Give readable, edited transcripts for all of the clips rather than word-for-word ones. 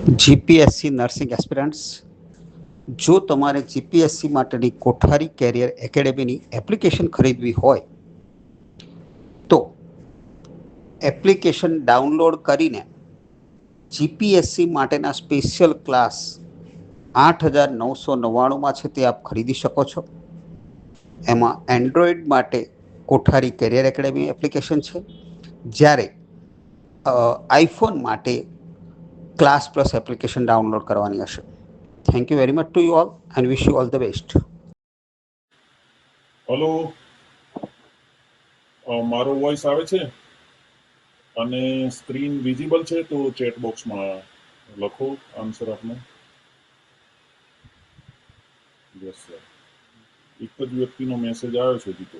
GPSC nursing aspirants, જો તમારે GPSC માટેની કોઠારી કેરિયર એકેડેમીની એપ્લિકેશન ખરીદવી હોય તો એપ્લિકેશન ડાઉનલોડ કરીને જીપીએસસી માટેના સ્પેશિયલ ક્લાસ 8,999માં છે તે આપ ખરીદી શકો છો. એમાં એન્ડ્રોઈડ માટે કોઠારી કેરિયર એકેડેમી એપ્લિકેશન છે, જ્યારે આઈફોન માટે ક્લાસ પ્લસ એપ્લિકેશન ડાઉનલોડ કરવાની હશે. Thank you very much to you all and wish you all the best. Hello, મારો વોઇસ આવે છે અને સ્ક્રીન વિઝિબલ છે? તો ચેટ બોક્સમાં લખો આન્સર આપનો. યસ સર, એક જ વ્યક્તિનો મેસેજ આવ્યો છે હજી તો.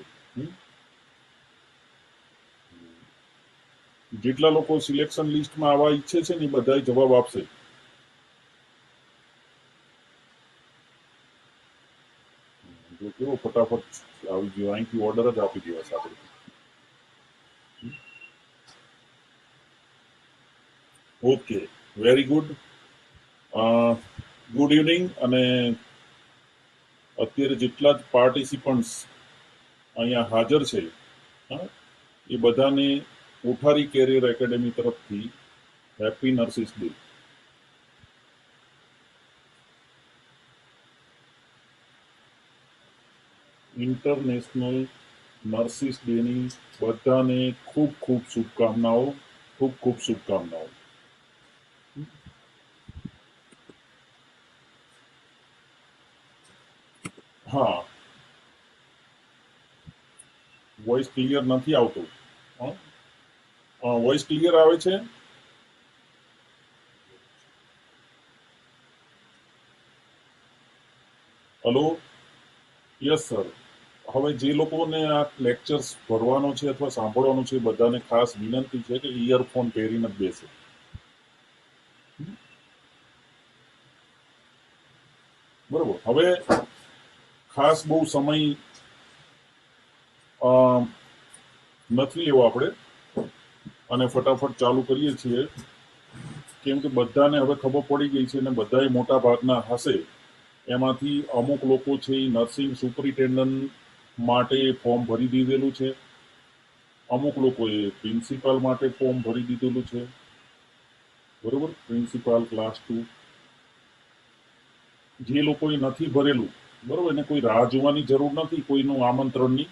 જેટલા લોકો સિલેક્શન લિસ્ટમાં આવવા ઈચ્છે છે ને એ બધા જવાબ આપશે. જો કેવો ફટાફટ આવી ગયો, અહીંથી ઓર્ડર જ આપી દેવા આપણે. Okay, very good. Good evening. અને અત્યારે જેટલા જ પાર્ટિસિપન્ટ્સ અહીંયા હાજર છે એ બધાને કોઠારી કેરિયર એકેડેમી તરફથી happy nurses day. International nurses ડેની બધાને ખૂબ ખૂબ શુભકામનાઓ, ખૂબ ખૂબ શુભકામનાઓ. હા, વોઇસ ક્લિયર નથી આવતો. વોઇસ ક્લિયર આવે છે? Hello, yes sir. હવે જે લોકોને આ લેક્ચર્સ ભરવાનો છે અથવા સાંભળવાનું છે, બધાને ખાસ વિનંતી છે કે ઇયરફોન પહેરીને જ બેસે. બરોબર. હવે ખાસ બહુ સમય નથી લેવો આપણે અને ફટાફટ ચાલુ કરીએ છીએ, કેમ કે બધાને હવે ખબર પડી ગઈ છે અને બધાએ મોટા ભાગના હશે એમાંથી અમુક લોકો છે એ નર્સિંગ સુપરિન્ટેન્ડન્ટ માટે ફોર્મ ભરી દીધેલું છે, અમુક લોકોએ પ્રિન્સિપાલ માટે ફોર્મ ભરી દીધેલું છે. બરોબર, પ્રિન્સિપાલ ક્લાસ 2. જે લોકોએ નથી ભરેલું, બરોબર, એને કોઈ રાહ જોવાની જરૂર નથી, કોઈનું આમંત્રણની.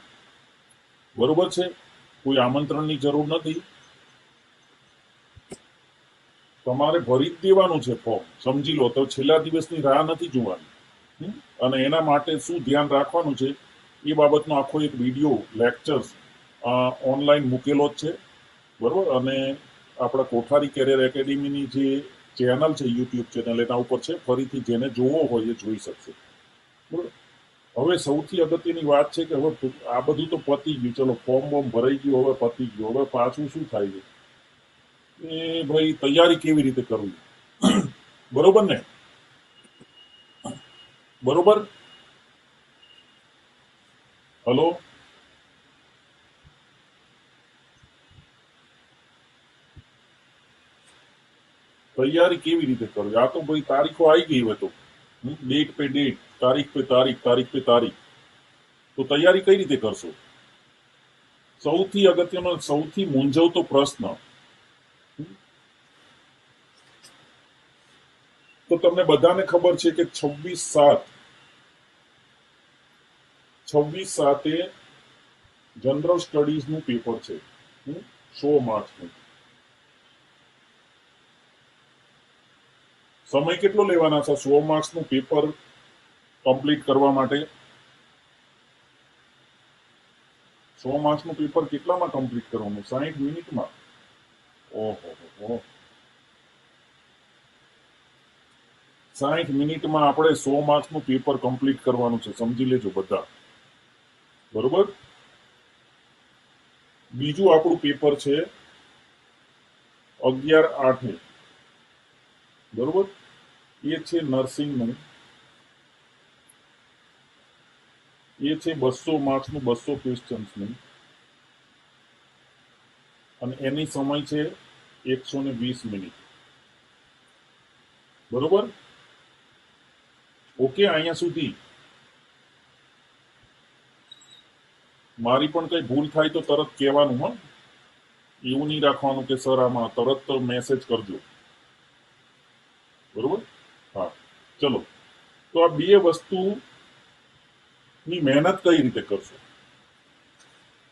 બરોબર છે, કોઈ આમંત્રણની જરૂર નથી, તમારે ભરી જ દેવાનું છે ફોર્મ. સમજી લો તો છેલ્લા દિવસની રાહ નથી જોવાની. અને એના માટે શું ધ્યાન રાખવાનું છે એ બાબતનો આખો એક વિડીયો લેક્ચર્સ ઓનલાઈન મૂકેલો જ છે. બરોબર, અને આપણા કોઠારી કેરિયર એકેડેમીની જે ચેનલ છે, યુટ્યુબ ચેનલ, એના ઉપર છે. ફરીથી જેને જોવો હોય એ જોઈ શકશે. બરોબર. હવે સૌથી અગત્યની વાત છે કે હવે આ બધું તો પતી ગયું, ચલો ફોર્મ બોર્મ ભરાઈ ગયું, હવે પતી ગયું. હવે પાછું શું થાય છે એ ભાઈ તૈયારી કેવી રીતે કરવી. બરોબર ને? બરોબર. હલો, તૈયારી કેવી રીતે કરવી? આ તો ભાઈ તારીખો આવી ગઈ હોય તો ડેટ પે ડેટ, તારીખ પે તારીખ, તારીખ પે તારીખ, તો તૈયારી કઈ રીતે કરશો? સૌથી અગત્યનો, સૌથી મૂંઝવતો પ્રશ્ન તો તમને બધાને ખબર છે કે 26/7 જનરલ સ્ટડીઝનું પેપર છે, 100 માર્ક્સનું. સમય કેટલો લેવાના છે 100 માર્ક્સનું પેપર કમ્પ્લીટ કરવા માટે? 100 માર્ક્સનું પેપર કેટલામાં કમ્પ્લીટ કરવાનું? 60 મિનિટમાં. ઓહો, 60 મિનિટમાં આપણે 100 માર્ક્સનું પેપર કમ્પ્લીટ કરવાનું છે, સમજી લેજો બધા. બરોબર. બીજું આપણું પેપર છે 11/8, બરોબર, એ છે નર્સિંગનું. એ છે 200 માર્ક્સનું, 200 ક્વેશ્ચન્સનું, અને એની સમય છે 120 મિનિટ. બરોબર? ઓકે, અહીંયા સુધી મારી પણ કઈ ભૂલ થાય તો તરત કહેવાનું, હા, એવું નહીં રાખવાનું કે સર આમાં તરત મેસેજ કરજો, બરોબર? હા, ચલો. તો આ બે વસ્તુની મહેનત કઈ રીતે કરશો?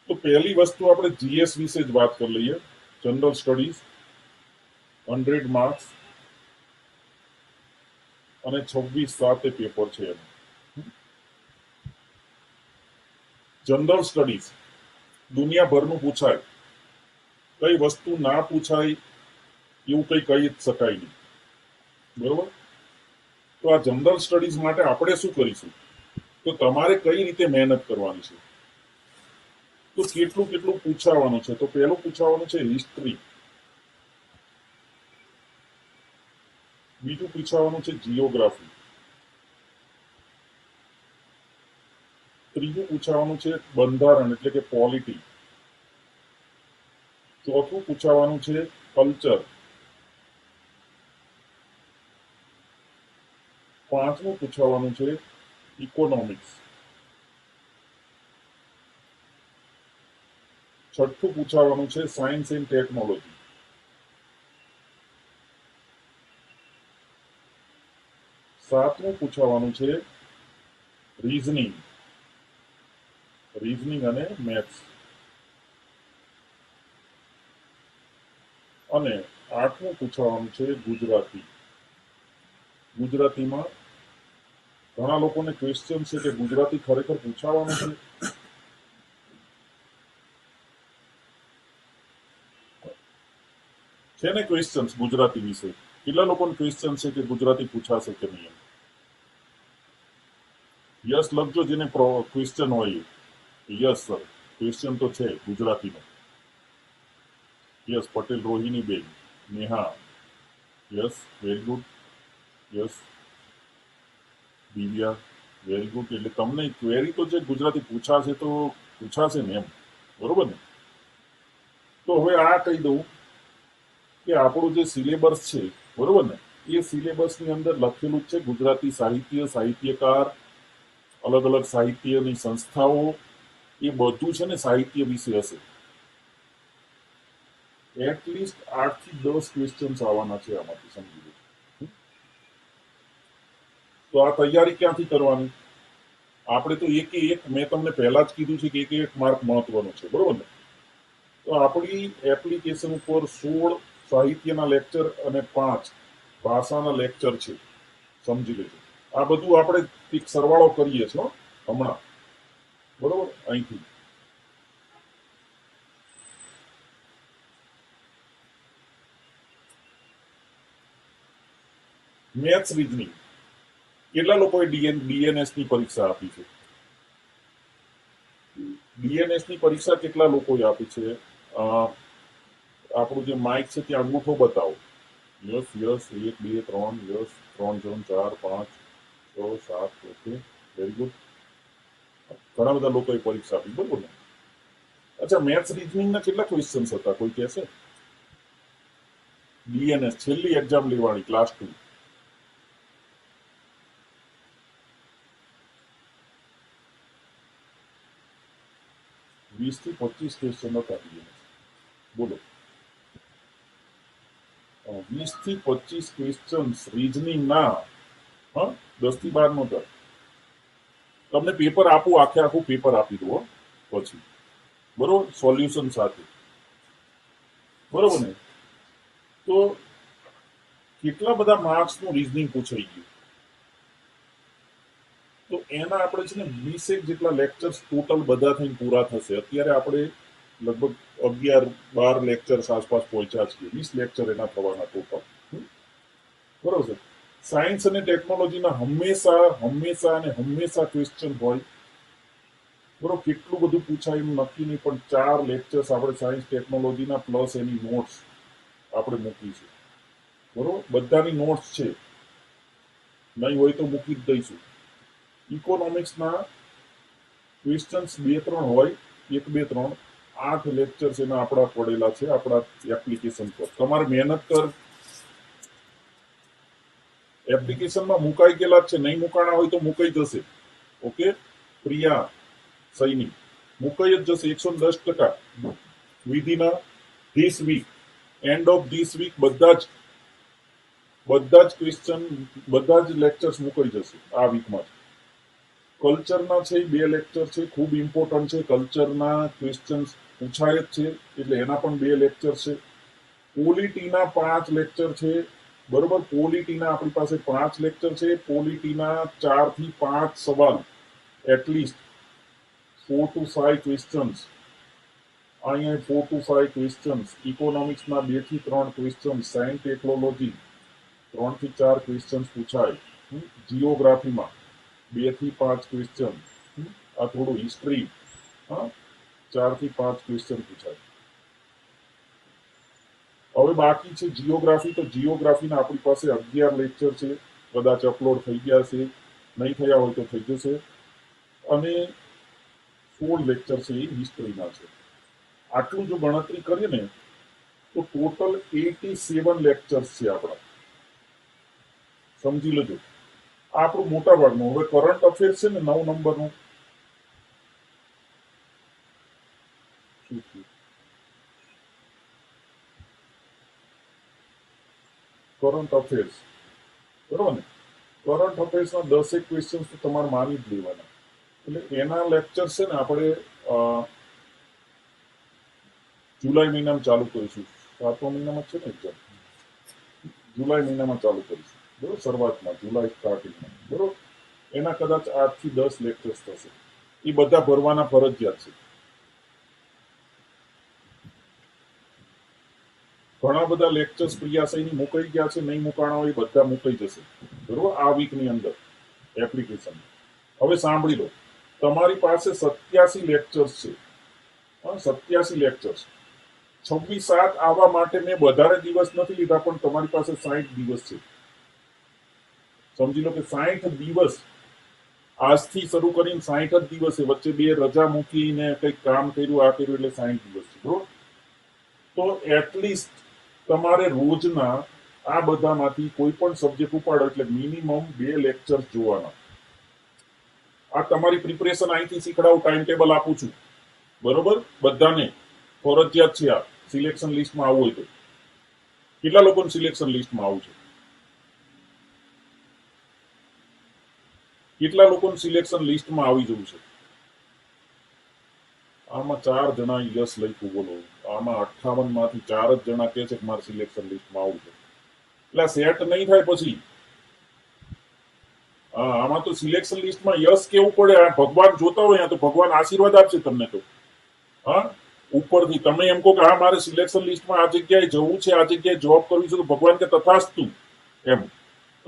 તો પહેલી વસ્તુ આપણે જીએસ વિશે જ વાત કરી લઈએ. જનરલ સ્ટડીઝ 100 માર્ક્સ અને 26/7 પેપર છે એનું. જનરલ સ્ટડીઝ દુનિયાભરનું પૂછાય, કઈ વસ્તુ ના પૂછાય એવું કઈ કહી જ શકાય નહીં, બરોબર? તો આ જનરલ સ્ટડીઝ માટે આપણે શું કરીશું? તો તમારે કઈ રીતે મહેનત કરવાની છે? તો કેટલું કેટલું પૂછાવાનું છે? તો પહેલું પૂછાવાનું છે હિસ્ટ્રી, બીજું પૂછાવાનું છે જીઓગ્રાફી, ત્રીજું પૂછાવાનું છે બંધારણ એટલે કે પોલિટી, ચોથું પૂછાવાનું છે કલ્ચર, પાંચમું પૂછાવાનું છે ઇકોનોમિક્સ, છઠ્ઠું પૂછાવાનું છે સાયન્સ એન્ડ ટેકનોલોજી, સાતમું પૂછાવાનું છે રીઝનિંગ અને મેથ્સ, અને આઠમું પૂછાવાનું છે ગુજરાતી. ગુજરાતીમાં ઘણા લોકોને ક્વેશ્ચન છે કે ગુજરાતી ખરેખર પૂછાવાનું છે ને ક્વેશ્ચન્સ ગુજરાતી વિશે? કેટલા લોકોને ક્વેશ્ચન છે કે ગુજરાતી પૂછાશે કે નહીં? યસ લખજો જેને ક્વેશ્ચન હોય. યસ સર, ક્વેશ્ચન તો છે ગુજરાતીનો. યસ, પટેલ રોહિણી બેન, Neha, yes, very good. Yes, Divya, very good. એટલે તમને ક્વેરી તો જે ગુજરાતી પૂછાશે તો પૂછાશે ને એમ, બરોબર ને? તો હવે આ કહી દઉં કે આપણું જે સિલેબસ છે, બરોબર ને, એ સિલેબસની અંદર લખેલું છે ગુજરાતી સાહિત્ય, સાહિત્યકાર, અલગ અલગ સાહિત્યની સંસ્થાઓ, એ બધું છે ને સાહિત્ય વિશે હશે. એટલીસ્ટ 8 થી 10 ક્વેશ્ચન્સ આવવાના છે આમાંથી, સમજી લો. તો આ તૈયારી ક્યાંથી કરવાની? આપણે તો એક મેં તમને પહેલા જ કીધું છે કે એક માર્ક મહત્વનો છે, બરોબર ને? તો આપણી એપ્લિકેશન ઉપર 16 સાહિત્યના લેક્ચર અને 5 ભાષાના લેક્ચર છે, સમજી લેજો. આ બધું આપણે એક સરવાળો કરીએ છીએ હમણાં, બરોબર? અહીંથી મેથ્સ, રીઝનિંગ. કેટલા લોકોએ ડીએનએસ ની પરીક્ષા આપી છે? ડીએનએસ ની પરીક્ષા કેટલા લોકોએ આપી છે? આપણું જે માઇક છે ત્યાં અંગૂઠો બતાવો. Yes, yes, 1 2 3, yes, 3 4 5 6 7. Okay, very good. ઘણા બધા લોકોએ પરીક્ષા આપી, બરોબર ને? અચ્છા, મેથ્સ રીઝનિંગ ના કેટલા ક્વેશ્ચન્સ હતા કોઈ કહેશે? ડીએનએસ છેલ્લી એક્ઝામ લેવાની, ક્લાસ 2. વીસ થી 25 ક્વેશ્ચન હતા ડીએનએસ, બોલો. 20 થી 25 ક્વેશ્ચન્સ રીઝનિંગ ના, હા, 10 થી 12 નહોતા. તમને પેપર આપું, આખું પેપર આપી દો પછી, બરોબર, સોલ્યુશન સાથે, બરોબર ને? તો કેટલા બધા માર્ક્સનું રીઝનિંગ પૂછાઈ ગયું? તો એના આપણે છે ને 20 જેટલા લેક્ચર્સ ટોટલ બધા થઈને પૂરા થશે. અત્યારે આપણે લગભગ 11-12 લેક્ચર્સ આસપાસ પહોંચ્યા છીએ. 20 લેક્ચર એના થવાના ટોટલ, બરોબર છે? સાયન્સ અને ટેકનોલોજીના હંમેશા ક્વેશ્ચન હોય, બરોબર? કેટલું બધું પૂછાય એમ નક્કી નહીં, પણ 4 લેક્ચર્સ આપણે સાયન્સ ટેકનોલોજીના પ્લસ એની નોટ્સ આપણે મૂકીશું, બરોબર? બધાની નોટ્સ છે, નહીં હોય તો મૂકી જ દઈશું. ઇકોનોમિક્સના ક્વેશ્ચન્સ 2-3 હોય, 1-2-3, 8 લેક્ચર્સ એના આપણા પડેલા છે આપણા એપ્લિકેશન પર. તમારે મહેનત કર એપ્લિકેશનમાં મુકાઈ ગયેલા જ છે, નહીં મુકાણા હોય તો મુકાઈ જશે. ઓકે, પ્રિયા સૈની મુકાઈ જ જશે 110%. Within this week, and of this week બધા જ ક્વેશ્ચન, બધા જ લેક્ચર્સ મુકાઈ જશે આ વીકમાં. કલ્ચરના છે 2 લેક્ચર છે, ખૂબ ઇમ્પોર્ટન્ટ છે. કલ્ચરના ક્વેશ્ચન્સ પૂછાય જ છે, એટલે એના પણ 2 લેક્ચર છે. પોલિટીના 5 લેક્ચર છે, બરોબર. પોલિટીના આપણી પાસે 5 લેક્ચર છે. પોલિટીના 4 થી 5 સવાલ, એટલીસ્ટ 4 to 5 ક્વેશ્ચન્સ. અહીંયા 4 to 5 ક્વેશ્ચન્સ. ઇકોનોમિક્સના 2 થી 3 ક્વેશ્ચન્સ. સાયન્સ ટેકનોલોજી 3 થી 4 ક્વેશ્ચન્સ પૂછાય. જીઓગ્રાફીમાં 2 થી 5 ક્વેશ્ચન. આ થોડું હિસ્ટ્રી, 4 થી 5 ક્વેશ્ચન પૂછાય. હવે બાકી છે જીઓગ્રાફી. તો જીઓગ્રાફીના આપણી પાસે 11 લેક્ચર છે, કદાચ અપલોડ થઈ ગયા છે, નહીં થયા હોય તો થઈ જશે. અને 16 લેક્ચર છે એ હિસ્ટ્રીના છે. આટલું જો ગણતરી કરીએ ને તો ટોટલ 87 લેક્ચર્સ છે આપણા. સમજી લેજો, આ આપણું મોટા ભાગનું. હવે કરંટ અફેર્સ છે ને 9 નંબરનું, શું થયું? કરંટ અફેર્સ, બરોબર ને? કરંટ અફેર્સના 10 ક્વેશ્ચન તો તમારે માની જ લેવાના. એટલે એના લેક્ચર છે ને આપણે જુલાઈ મહિનામાં ચાલુ કરીશું. 7મા મહિનામાં છે ને એક્ઝામ, જુલાઈ મહિનામાં ચાલુ કરીશું, બરોબર. શરૂઆતમાં જુલાઈ સ્ટાર્ટિંગમાં, બરોબર. એના કદાચ 8 થી 10 લેક્ચર્સ થશે. એ બધા ભરવાના ફરજિયાત છે. ઘણા બધા લેક્ચર્સ પ્રિયાસયની મુકાઈ ગયા છે, નહીં મુકાણા હોય બધા મુકાઈ જશે, બરોબર, આ વીકની અંદર એપ્લિકેશન. હવે સાંભળી લો, તમારી પાસે 87 લેક્ચર્સ છે. 87 લેક્ચર્સ. 26/7 આવવા માટે મેં વધારે દિવસ નથી લીધા, પણ તમારી પાસે 60 દિવસ છે. સમજી લો કે 60 દિવસ, આજથી શરૂ કરીને 60 જ દિવસે, વચ્ચે 2 રજા મૂકીને કંઈક કામ કર્યું, આ કર્યું, એટલે 60 દિવસ છે, બરોબર. તો એટલીસ્ટ તમારે રોજના આ બધામાંથી કોઈ પણ સબ્જેક્ટ ઉપાડો એટલે મિનિમમ 2 લેક્ચર જોવાના. આ તમારી પ્રિપરેશન અહીંથી શીખડાવું, ટાઈમ ટેબલ આપું છું, બરોબર. બધાને ફરજિયાત છે. આ સિલેક્શન લિસ્ટમાં આવવું હોય તો કેટલા લોકોને સિલેક્શન લિસ્ટમાં આવવું છે? કેટલા લોકોને સિલેક્શન લિસ્ટમાં આવી જવું છે? આમાં 4 જણા યસ લખ્યું, બોલો. આમાં 58 માંથી 4 જ જણા કહે છે કે મારે સિલેક્શન લિસ્ટમાં આવવું છે. એટલે સેટ નહીં થાય પછી. આમાં તો સિલેક્શન લિસ્ટમાં યસ કેવું પડે. આ ભગવાન જોતા હોય તો ભગવાન આશીર્વાદ આપશે તમને. તો ઉપરથી તમે એમ કહો કે હા મારે સિલેક્શન લિસ્ટમાં આ જગ્યાએ જવું છે, આ જગ્યાએ જોબ કરવી છે, તો ભગવાન કે તથાસ્તુ એમ.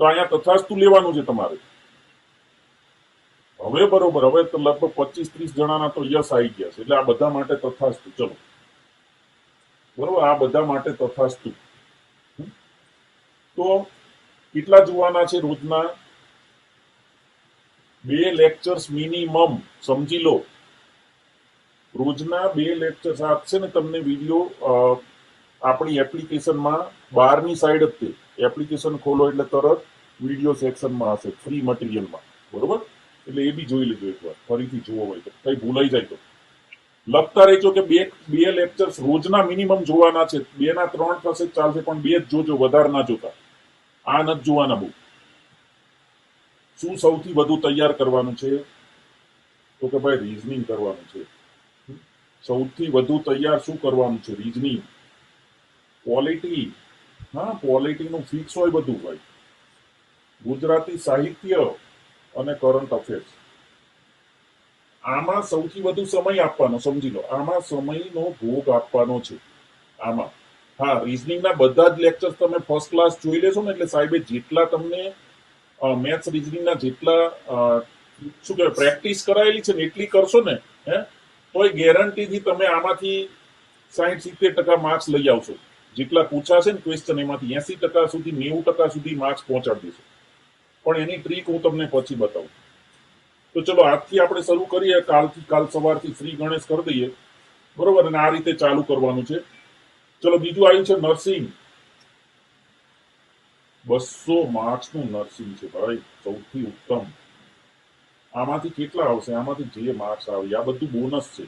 તો અહીંયા તથાસ્તુ લેવાનું છે તમારે. હવે બરોબર, હવે તો લગભગ 25-30 જણાના તો યસ આવી ગયા છે, એટલે આ બધા માટે તથાસ્તુ. ચલો, બરોબર, આ બધા માટે તથાસ્તુ. તો કેટલા જોવાના છે રોજના? 2 લેક્ચર્સ મિનિમમ. સમજી લો, રોજના 2 લેક્ચર્સ આપશે ને તમને વિડીયો આપણી એપ્લિકેશનમાં. બહારની સાઈડ જ તે એપ્લિકેશન ખોલો એટલે તરત વિડીયો સેક્શનમાં હશે, ફ્રી મટીરિયલમાં, બરોબર. એટલે એ બી જોઈ લેજો એકવાર, ફરીથી જોવો હોય તો, કઈ ભૂલાઈ જાય તો લખતા રહેજો કે 2 લેક્ચર્સ રોજના મિનિમમ જોવાના છે. 2 ના 3 થશે ચાલશે, પણ 2 જ જોજો, વધારે ના જોતા. આ નથી જોવાના બહુ. શું સૌથી વધુ તૈયાર કરવાનું છે? તો કે ભાઈ રીઝનિંગ કરવાનું છે. સૌથી વધુ તૈયાર શું કરવાનું છે? Reasoning, polity. પોલિટીનું ફિક્સ હોય બધું ભાઈ. ગુજરાતી સાહિત્ય અને કરંટ અફેર્સ. આમાં સૌથી વધુ સમય આપવાનો. સમજી લો, આમાં સમયનો ભોગ આપવાનો છે આમાં. રીઝનિંગના બધા જ લેક્ચર્સ તમે ફર્સ્ટ ક્લાસ જોઈ લેશો ને, એટલે સાહેબે જેટલા તમને મેથ્સ રીઝનિંગના જેટલા શું કહેવાય પ્રેક્ટિસ કરાયેલી છે ને એટલી કરશો ને, તો એ ગેરંટીથી તમે આમાંથી 60-70% માર્ક્સ લઈ આવશો. જેટલા પૂછાશે ને ક્વેશ્ચન એમાંથી 80% સુધી 90% સુધી માર્ક્સ પહોંચાડી દેશો. પણ એની ટ્રીક હું તમને પછી બતાવું. તો ચલો આજથી આપણે શરૂ કરીએ. કાલ સવારથી ફ્રી ગણેશ કરી દઈએ, બરોબર. અને આ રીતે ચાલુ કરવાનું છે. ચલો, બીજું આવ્યું છે નર્સિંગ, 200 માર્ક્સનું નર્સિંગ છે ભાઈ, સૌથી ઉત્તમ. આમાંથી કેટલા આવશે? આમાંથી જે માર્ક્સ આવે આ બધું બોનસ છે,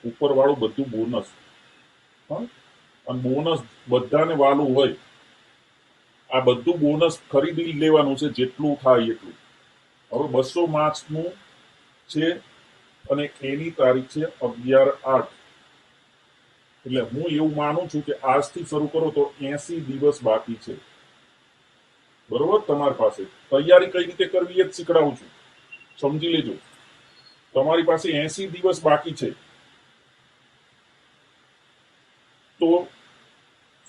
ઉપરવાળું બધું બોનસ. હા, અને બોનસ બધાને વાલું હોય. આ બધું બોનસ ખરીદી લેવાનું છે, જેટલું થાય એટલું. હવે 200 માર્ક્સનું છે અને એની તારીખ છે 11/8. એટલે હું એવું માનું છું કે આજથી શરૂ કરો તો 80 દિવસ બાકી છે. બરોબર? તમારી પાસે તૈયારી કઈ રીતે કરવી એ જ શીખડાવું છું, સમજી લેજો. તમારી પાસે 80 દિવસ બાકી છે, તો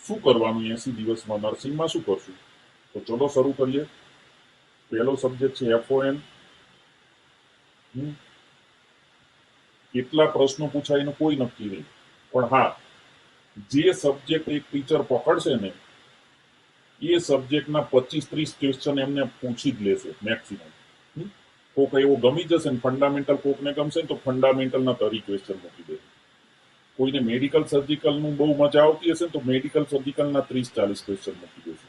શું કરવાનું? 80 દિવસમાં નર્સિંગમાં શું કરશું? તો ચલો શરૂ કરીએ. પહેલો સબ્જેક્ટ છે FON. કેટલા પ્રશ્નો પૂછાય એનું કોઈ નક્કી નહીં, પણ હા, જે સબ્જેક્ટ એક ટીચર પકડશે ને એ સબ્જેક્ટના 25-30 ક્વેશ્ચન એમને પૂછી જ લેશે મેક્સિમમ. કોક એવો ગમી જશે ને ફંડામેન્ટલ, કોકને ગમશે ને તો ફંડામેન્ટલના 30 ક્વેશ્ચન મૂકી દેશે. કોઈને મેડિકલ સર્જિકલનું બહુ મજા આવતી હશે ને તો મેડિકલ સર્જિકલના 30-40 ક્વેશ્ચન મૂકી દેશે.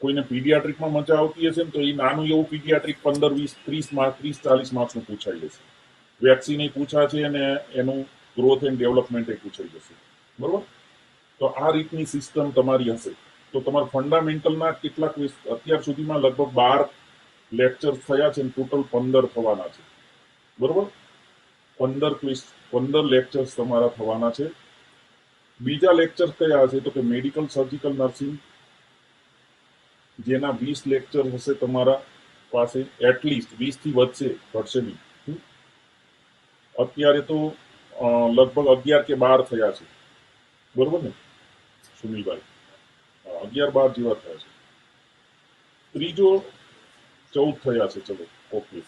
કોઈને પીડિયાટ્રિકમાં મજા આવતી હશે ને તો એ નાનું એવું પીડિયાટ્રિક 15-20-30 માર્ક, 30-40 માર્ક્સનું પૂછાઈ જશે. વેક્સિન એ પૂછા છે અને એનું ગ્રોથ એન્ડ ડેવલપમેન્ટ એ પૂછાઈ જશે. બરોબર? તો આ રીતની સિસ્ટમ તમારી હશે તો તમારા ફંડામેન્ટલના કેટલાક અત્યાર સુધીમાં લગભગ 12 લેક્ચર થયા છે, ટોટલ 15 થવાના છે. બરોબર? 15 લેક્ચર્સ તમારા થવાના છે. બીજા લેક્ચર કયા હશે? તો કે મેડિકલ સર્જિકલ નર્સિંગ, જેના 20 લેક્ચર હશે તમારા પાસે. એટલીસ્ટ 20 થી વધશે, ઘટશે નહીં. અત્યારે તો લગભગ 11 કે 12 થયા છે. બરોબર ને સુનિલભાઈ? 11-12 જેવા થયા છે. ત્રીજો 14 થયા છે. ચલો ઓકે.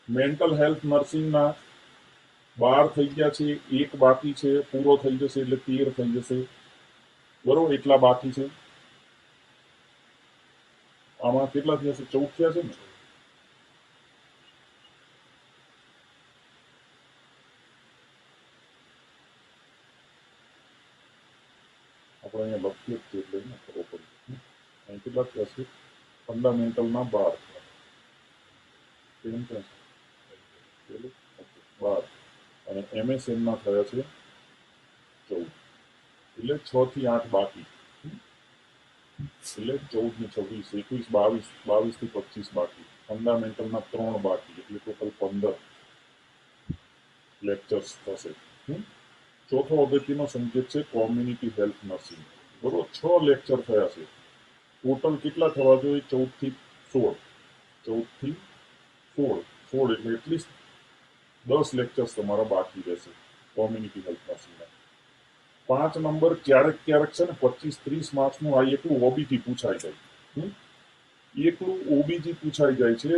મેન્ટલ હેલ્થ નર્સિંગના 12 થઈ ગયા છે, એક બાકી છે, પૂરો થઈ જશે એટલે 13 થઈ જશે. બરોબર? એટલા બાકી છે. આમાં કેટલા થયા છે? 14 થયા છે ને? આપણે અહીંયા લખીએ જ એટલે ને ખબર પડે. અહીં કેટલા થયા છે? ફંડામેન્ટલના 12. કેમ છે? 12 અને MSNના થયા છે 14. એટલે 6 થી 8 બાકી. એટલે 14 ને 26, 21, 22 થી 25 બાકી. ફંડામેન્ટલના 3 બાકી, એટલે ટોટલ 15 લેક્ચર્સ થશે. ચોથો અગત્યનો સબ્જેક્ટ છે કોમ્યુનિટી હેલ્થ નર્સિંગ. બરોબર? 6 લેક્ચર થયા છે. ટોટલ કેટલા થવા જોઈએ? 14 થી 16. 14 થી 16 એટલે એટલીસ્ટ 10 લેક્ચર્સ તમારા બાકી રહેશે કોમ્યુનિટી હેલ્થ નર્સિંગના. 5 નંબર ક્યારેક ક્યારેક છે ને 25-30 માર્ક્સનું આ એકલું ઓબીજી પૂછાઈ જાય. એકલું ઓબીજી પૂછાઈ જાય છે.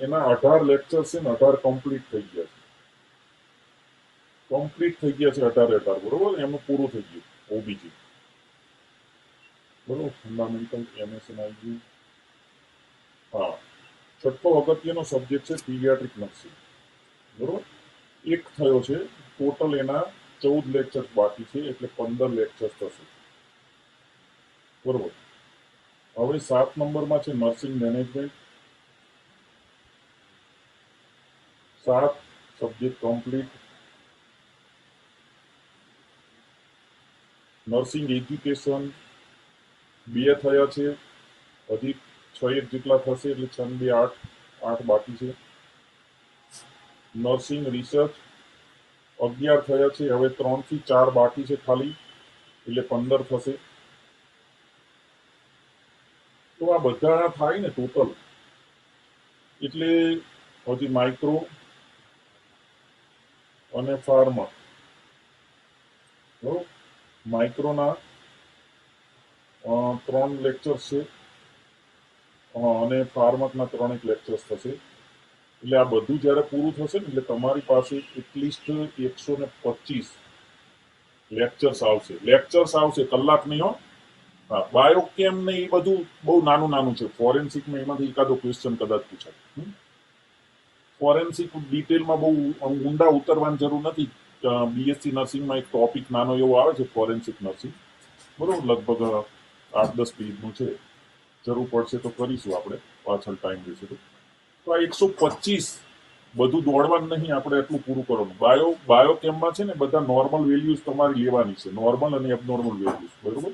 એના 18 લેક્ચર છે ને 18 કમ્પ્લીટ થઈ ગયા છે. કમ્પ્લીટ થઈ ગયા છે 18. બરોબર? એમનું પૂરું થઈ ગયું ઓબીજી. બરોબર? ફંડામેન્ટલ MSN આવી ગયું. હા, છઠ્ઠો અગત્યનો સબ્જેક્ટ છે પીડિયાટ્રિક નર્સિંગ. બરોબર? એક થયો છે. ટોટલ એના 14 લેક્ચર્સ બાકી છે, એટલે 15 લેક્ચર્સ થશે. બરોબર? હવે 7 નંબરમાં છે nursing management. 7 subject complete. Nursing education 2 થયા છે, હજી 6 જેટલા થશે, એટલે 6 ને 2 8 બાકી છે. નર્સિંગ રિસર્ચ 11 થયા છે, હવે 3 થી 4 બાકી છે ખાલી, એટલે 15 થશે. તો આ બધા થાય ને ટોટલ, એટલે હજી માઇક્રો અને ફાર્મા. બરોબર? માઇક્રોના 3 લેક્ચર્સ છે અને ફાર્મકના 3 લેક્ચર્સ થશે. એટલે આ બધું જ્યારે પૂરું થશે ને એટલે તમારી પાસે એટલીસ્ટ 125 લેક્ચર્સ આવશે. કલાક નહીં હો. હા, બાયોકેમ ને એ બધું બહુ નાનું છે. ફોરેન્સિકમાં એમાંથી એકાદો ક્વેશ્ચન કદાચ પૂછાય. ફોરેન્સિક ડિટેલમાં બહુ ઊંડા ઉતરવાની જરૂર નથી. BSc નર્સિંગમાં એક ટોપિક નાનો એવો આવે છે ફોરેન્સિક નર્સિંગ. બરોબર? લગભગ 8-10 પેજનું છે. જરૂર પડશે તો કરીશું આપણે, પાછળ ટાઈમ રહેશે તો આ 125 બધું દોડવાનું નહીં, આપણે એટલું પૂરું કરવાનું. બાયોકેમમાં છે ને બધા નોર્મલ વેલ્યુઝ તમારી લેવાની છે, નોર્મલ અને એબનોર્મલ વેલ્યુઝ, બરોબર.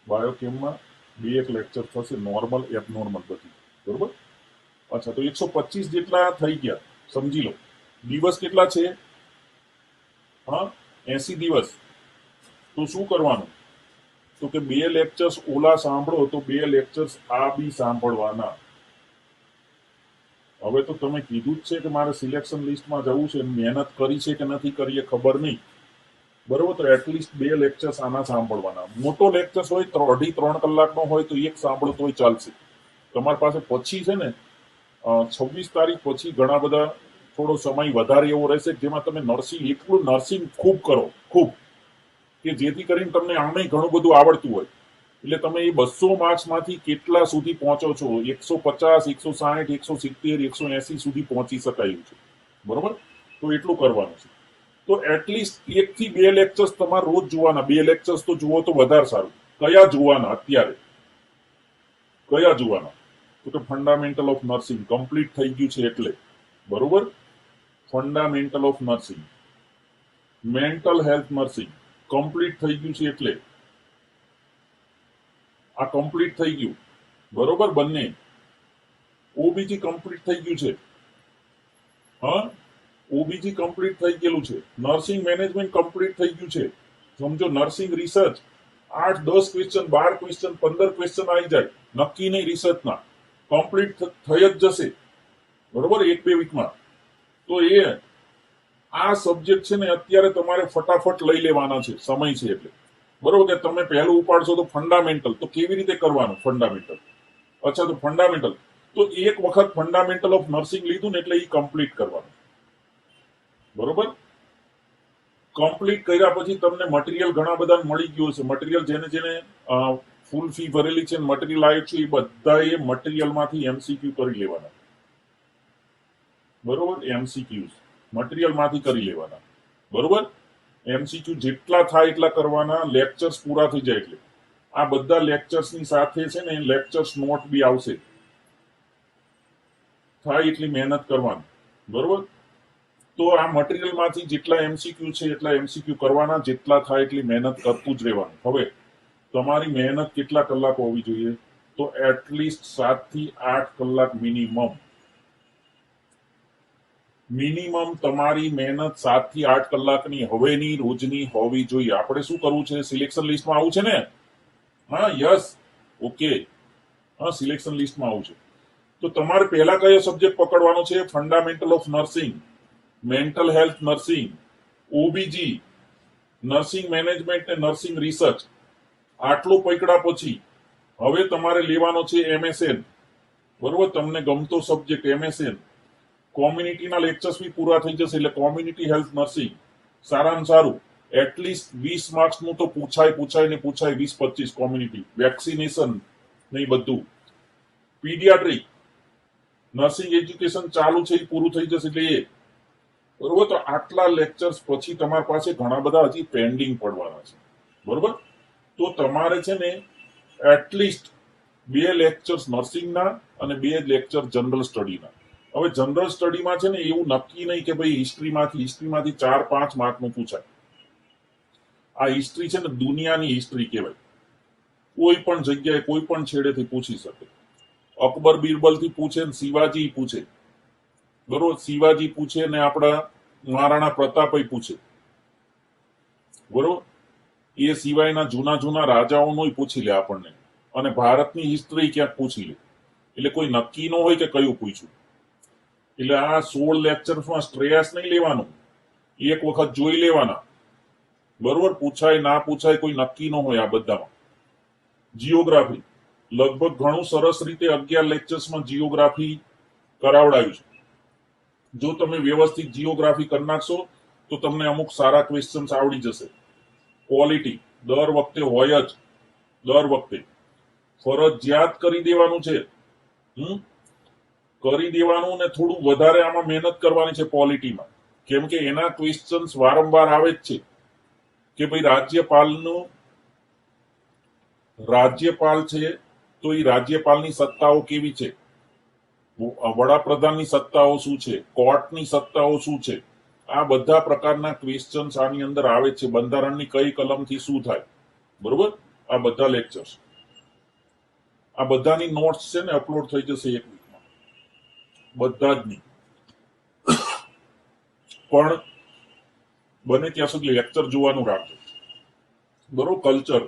બાયોકેમમાં 2 લેક્ચર થશે, નોર્મલ એબનોર્મલ બધી, બરોબર. અચ્છા, તો 125 જેટલા થઈ ગયા, સમજી લો. દિવસ કેટલા છે? હા, 80 દિવસ. તો શું કરવાનું? તો કે 2 લેક્ચર્સ ઓલા સાંભળો તો 2 લેક્ચર્સ આ બી સાંભળવાના. હવે તો તમે કીધું જ છે કે મારે સિલેક્શન લિસ્ટમાં જવું છે, મહેનત કરી છે કે નથી કરી એ ખબર નહીં, બરોબર. તો એટલીસ્ટ 2 લેક્ચર્સ આના સાંભળવાના. મોટો લેક્ચર્સ હોય 2.5-3 કલાકનો હોય તો એક સાંભળો તોય ચાલશે. તમારી પાસે પછી છે ને 26 તારીખ પછી ઘણા બધા થોડો સમય વધારે એવો રહેશે જેમાં તમે એટલું નર્સિંગ ખૂબ કરો, ખૂબ, કે જેથી કરીને તમને આમે ઘણું બધું આવડતું હોય. એટલે તમે એ 200 માર્ક્સમાંથી કેટલા સુધી પહોંચો છો? 150, 160, 170, 180 સુધી પહોંચી શકાયું છે, બરોબર. તો એટલું કરવાનું છે. તો એટલીસ્ટ 1 થી 2 લેક્ચર્સ તમારે રોજ જોવાના. 2 લેક્ચર્સ તો જુઓ તો વધારે સારું. કયા જોવાના અત્યારે? કયા જોવાના? તો કે ફંડામેન્ટલ ઓફ નર્સિંગ કમ્પ્લીટ થઈ ગયું છે એટલે, બરોબર. Fundamental of nursing, mental health nursing complete થઈ ગયું છે એટલે આ કમ્પ્લીટ થઈ ગયું, બરોબર. બંને ઓબીજી કમ્પ્લીટ થઈ ગયું છે. હા, ઓબીજી કમ્પ્લીટ થઈ ગયેલું છે. નર્સિંગ મેનેજમેન્ટ કમ્પ્લીટ થઈ ગયું છે. સમજો, nursing research 8, 10 question, 12 question, 15 question આવી જાય, નક્કી નહીં રિસર્ચના, કમ્પ્લીટ થઈ જ જશે, બરોબર, 1-2 વીકમાં. તો એ આ સબ્જેક્ટ છે ને અત્યારે તમારે ફટાફટ લઈ લેવાના છે, સમય છે એટલે, બરોબર. કે તમે પહેલું ઉપાડશો તો ફંડામેન્ટલ, તો કેવી રીતે કરવાનું ફંડામેન્ટલ? અચ્છા, તો ફંડામેન્ટલ તો એક વખત ફંડામેન્ટલ ઓફ નર્સિંગ લીધું ને એટલે એ કમ્પ્લીટ કરવાનું, બરોબર. કમ્પ્લીટ કર્યા પછી તમને મટીરિયલ ઘણા બધા મળી ગયું છે. મટીરિયલ જેને ફૂલ ફી ભરેલી છે, મટીરિયલ આવ્યું છે, એ બધા એ મટીરિયલમાંથી એમસીક્યુ કરી લેવાના, બરોબર. એમસીક્યુઝ મટીરિયલમાંથી કરી લેવાના, બરોબર. એમસીક્યુ જેટલા થાય એટલા કરવાના. લેક્ચર્સ પૂરા થઈ જાય એટલે આ બધા લેક્ચર્સની સાથે છે ને લેક્ચર્સ નોટ બી આવશે. થાય એટલી મહેનત કરવાની, બરોબર. તો આ મટીરિયલમાંથી જેટલા એમસીક્યુ છે એટલા એમસીક્યુ કરવાના, જેટલા થાય એટલી મહેનત કરતું જ રહેવાનું. હવે તમારી મહેનત કેટલા કલાક હોવી જોઈએ? તો એટલીસ્ટ 7 થી 8 કલાક મિનિમમ તમારી મહેનત 7 થી 8 કલાકની હવેની રોજની હોવી જોઈએ. આપણે શું કરવું છે? સિલેક્શન લિસ્ટમાં આવું છે ને? હા, યસ, ઓકે. હા, સિલેક્શન લિસ્ટમાં આવું છે. તો તમારે પહેલા કયો સબ્જેક્ટ પકડવાનો છે? Fundamental of nursing, mental health nursing, ઓબીજી, nursing management ને નર્સિંગ રિસર્ચ. આટલું પકડ્યા પછી હવે તમારે લેવાનો છે એમએસએન, બરોબર. તમને ગમતો સબ્જેક્ટ એમએસએન. કોમ્યુનિટીના લેક્ચર્સ બી પૂરા થઈ જશે એટલે કોમ્યુનિટી હેલ્થ નર્સિંગ સારામાં સારું. એટલીસ્ટ 20 માર્ક્સનું તો પૂછાય 20-25 કોમ્યુનિટી વેક્સિનેશન નહીં બધું. પીડિયાટ્રિક નર્સિંગ એજ્યુકેશન ચાલુ છે, એ પૂરું થઈ જશે એટલે એ, બરોબર. તો આટલા લેક્ચર્સ પછી તમારી પાસે ઘણા બધા હજી પેન્ડિંગ પડવાના છે, બરોબર. તો તમારે છે ને એટલીસ્ટ 2 લેક્ચર્સ નર્સિંગના અને 2 લેક્ચર જનરલ સ્ટડીના. હવે જનરલ સ્ટડીમાં છે ને એવું નક્કી નહીં કે ભાઈ હિસ્ટ્રીમાંથી 4-5 માર્કનું પૂછાય. આ હિસ્ટ્રી છે ને દુનિયાની હિસ્ટ્રી કહેવાય. કોઈ પણ જગ્યાએ કોઈ પણ છેડેથી પૂછી શકે. અકબર બિરબલથી પૂછે ને શિવાજી પૂછે, બરોબર. શિવાજી પૂછે ને આપણા મહારાણા પ્રતાપય પૂછે, બરોબર. એ સિવાયના જૂના રાજાઓનું પૂછી લે આપણને, અને ભારતની હિસ્ટ્રી ક્યાંક પૂછી લે. એટલે કોઈ નક્કી ન હોય કે કયું પૂછ્યું. એટલે આ 16 લેક્ચર્સમાં સ્ટ્રેસ નહીં લેવાનું, એક વખત જોઈ લેવાના, બરોબર. પૂછાય ના પૂછાય કોઈ નક્કી ન હોય. આ બધામાં જીઓગ્રાફી લગભગ ઘણું સરસ રીતે 11 લેક્ચર્સમાં જીઓગ્રાફી કરાવડાવ્યું છે. જો તમે વ્યવસ્થિત જીઓગ્રાફી કરી નાખશો તો તમને અમુક સારા ક્વેશ્ચન્સ આવડી જશે. ક્વોલિટી દર વખતે હોય જ, દર વખતે ફરજિયાત કરી દેવાનું છે. કરી દેવાનું ને થોડું વધારે આમાં મહેનત કરવાની છે પોલિટીમાં, કેમ કે એના ક્વેશ્ચન્સ વારંવાર આવે જ છે કે ભાઈ રાજ્યપાલનું રાજ્યપાલ છે તો એ રાજ્યપાલની સત્તાઓ કેવી છે, વડાપ્રધાનની સત્તાઓ શું છે, કોર્ટની સત્તાઓ શું છે, આ બધા પ્રકારના ક્વેશ્ચન્સ આની અંદર આવે છે. બંધારણની કઈ કલમથી શું થાય, બરોબર, આ બધા લેક્ચર્સ, આ બધાની નોટ્સ છે ને અપલોડ થઈ જશે એક વીકમાં, બધા જ ની. પણ બને ત્યાં સુધી લેક્ચર જોવાનું રાખજો, બરોબર. કલ્ચર,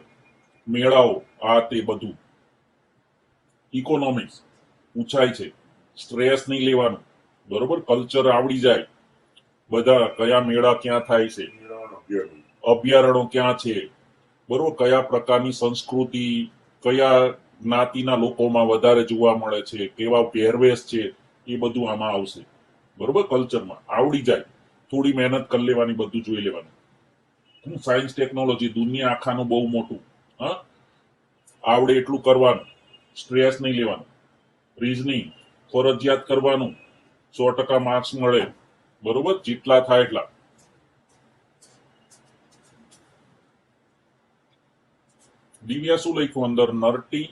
મેળાઓ, આ તે બધું, ઇકોનોમિક્સ પૂછાય છે, સ્ટ્રેસ નહીં લેવાનું, બરોબર. કલ્ચર આવડી જાય, બધા કયા મેળા ક્યાં થાય છે, અભયારણ્યો ક્યાં છે, બરોબર, કયા પ્રકારની સંસ્કૃતિ, કયા જ્ઞાતિના લોકોમાં વધારે જોવા મળે છે, કેવા પહેરવેશ છે, એ બધું આમાં આવશે, બરોબર. કલ્ચરમાં આવડી જાય, થોડી મહેનત કરી લેવાની, બધું જોઈ લેવાનું. સાયન્સ ટેકનોલોજી, દુનિયા આખાનું બહુ મોટું, હા, આવડે એટલું કરવાનું, સ્ટ્રેસ નહીં લેવાનું. રીઝનિંગ ફરજિયાત કરવાનું, 100% માર્ક્સ મળે, બરોબર, જેટલા થાય એટલા. દિવ્યા શું લખ્યું અંદર? નર્ટી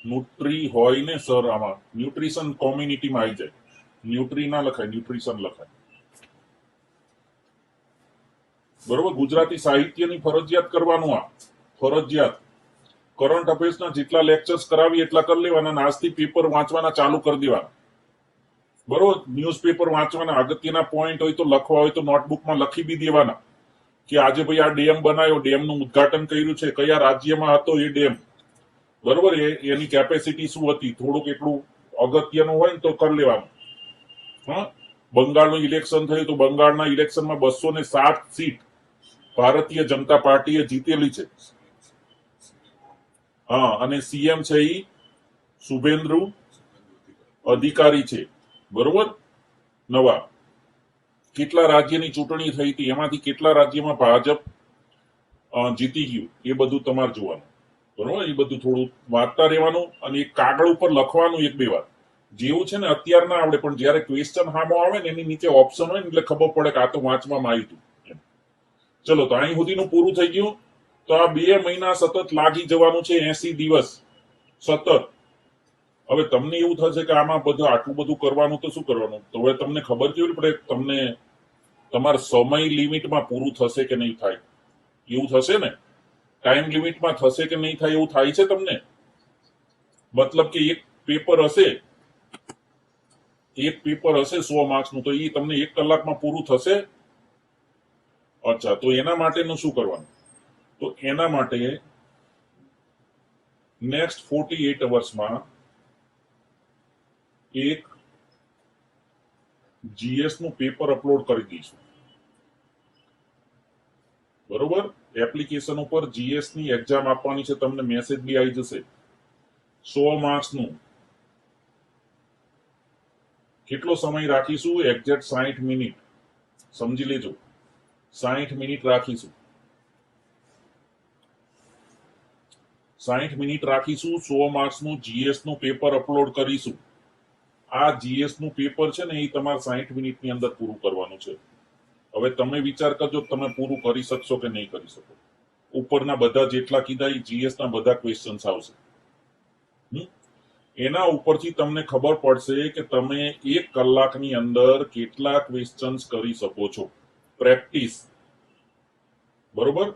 ન્યુટ્રી હોય ને સર, આમાં ન્યુટ્રિશન કોમ્યુનિટીમાં આવી જાય. ન્યુટ્રી ના લખાય, ન્યુટ્રિશન લખાય, બરોબર. ગુજરાતી સાહિત્યની ફરજિયાત કરવાનું, આ ફરજિયાત. કરંટ અફેર્સના જેટલા લેક્ચર્સ કરાવી એટલા કરી લેવાના. આજથી પેપર વાંચવાના ચાલુ કરી દેવાના, બરોબર. ન્યૂઝપેપર વાંચવાના, અગત્યના પોઈન્ટ હોય તો લખવા હોય તો નોટબુકમાં લખી બી દેવાના કે આજે ભાઈ આ ડેમ બનાવ્યો, ડેમનું ઉદ્ઘાટન કર્યું છે, કયા રાજ્યમાં હતો એ ડેમ, બરોબર, એની કેપેસિટી શું હતી, થોડુંક એટલું અગત્યનું હોય ને તો કરી લેવાનું. હા, બંગાળનું ઇલેક્શન થયું તો બંગાળના ઇલેક્શનમાં 207 સીટ ભારતીય જનતા પાર્ટીએ જીતેલી છે. હા, અને સીએમ છે એ શુભેન્દુ અધિકારી છે, બરોબર. નવા કેટલા રાજ્યની ચૂંટણી થઈ હતી, એમાંથી કેટલા રાજ્યમાં ભાજપ જીતી ગયું, એ બધું તમારે જોવાનું, બરોબર. એ બધું થોડું વાંચતા રહેવાનું અને એક કાગળ ઉપર લખવાનું 1-2 વાર. જેવું છે ને અત્યાર ના આવડે, પણ જયારે ક્વેશ્ચન સામો આવે ને એની નીચે ઓપ્શન હોય ને એટલે ખબર પડે કે આ તો વાંચવામાં આવ્યું હતું. ચલો, તો અહીં સુધીનું પૂરું થઈ ગયું. તો આ 2 મહિના સતત લાગી જવાનું છે, 80 દિવસ સતત. હવે તમને એવું થશે કે આમાં બધું આટલું બધું કરવાનું તો શું કરવાનું, તો હવે તમને ખબર કેવી પડે, તમને તમારા સમય લિમિટમાં પૂરું થશે કે નહીં થાય, એવું થશે ને, ટાઈમ લિમિટમાં થશે કે નહીં થાય એવું થાય છે તમને. મતલબ કે એક પેપર હશે 100 માર્ક્સનું, તો એ તમને 1 કલાકમાં પૂરું થશે. અચ્છા, તો એના માટેનું શું કરવાનું? તો એના માટે નેક્સ્ટ 48 અવર્સમાં એક જીએસ નું પેપર અપલોડ કરી દઈશું, બરોબર. એપ્લિકેશન ઉપર જીએસ ની એક્ઝામ આપવાની છે, તમને મેસેજ બી આવી જશે. 100 માર્ક્સનું. કેટલો સમય રાખીશું? એક્ઝેક્ટ 60 મિનિટ, સમજી લેજો. 60 મિનિટ રાખીશું, 60 મિનિટ રાખીશું. 100 માર્ક્સનું જીએસ નું પેપર અપલોડ કરીશું. આ જીએસ નું પેપર છે ને એ તમારે 60 મિનિટની અંદર પૂરું કરવાનું છે. હવે તમે વિચાર કરજો તમે પૂરું કરી શકશો કે નહીં કરી શકો. ઉપરના બધા જેટલા કીધા એ જીએસ ના બધા ક્વેશ્ચન્સ આવશે. એના ઉપરથી તમને ખબર પડશે કે તમે 1 કલાકની અંદર કેટલા ક્વેશ્ચન્સ કરી શકો છો. પ્રેક્ટિસ, બરોબર.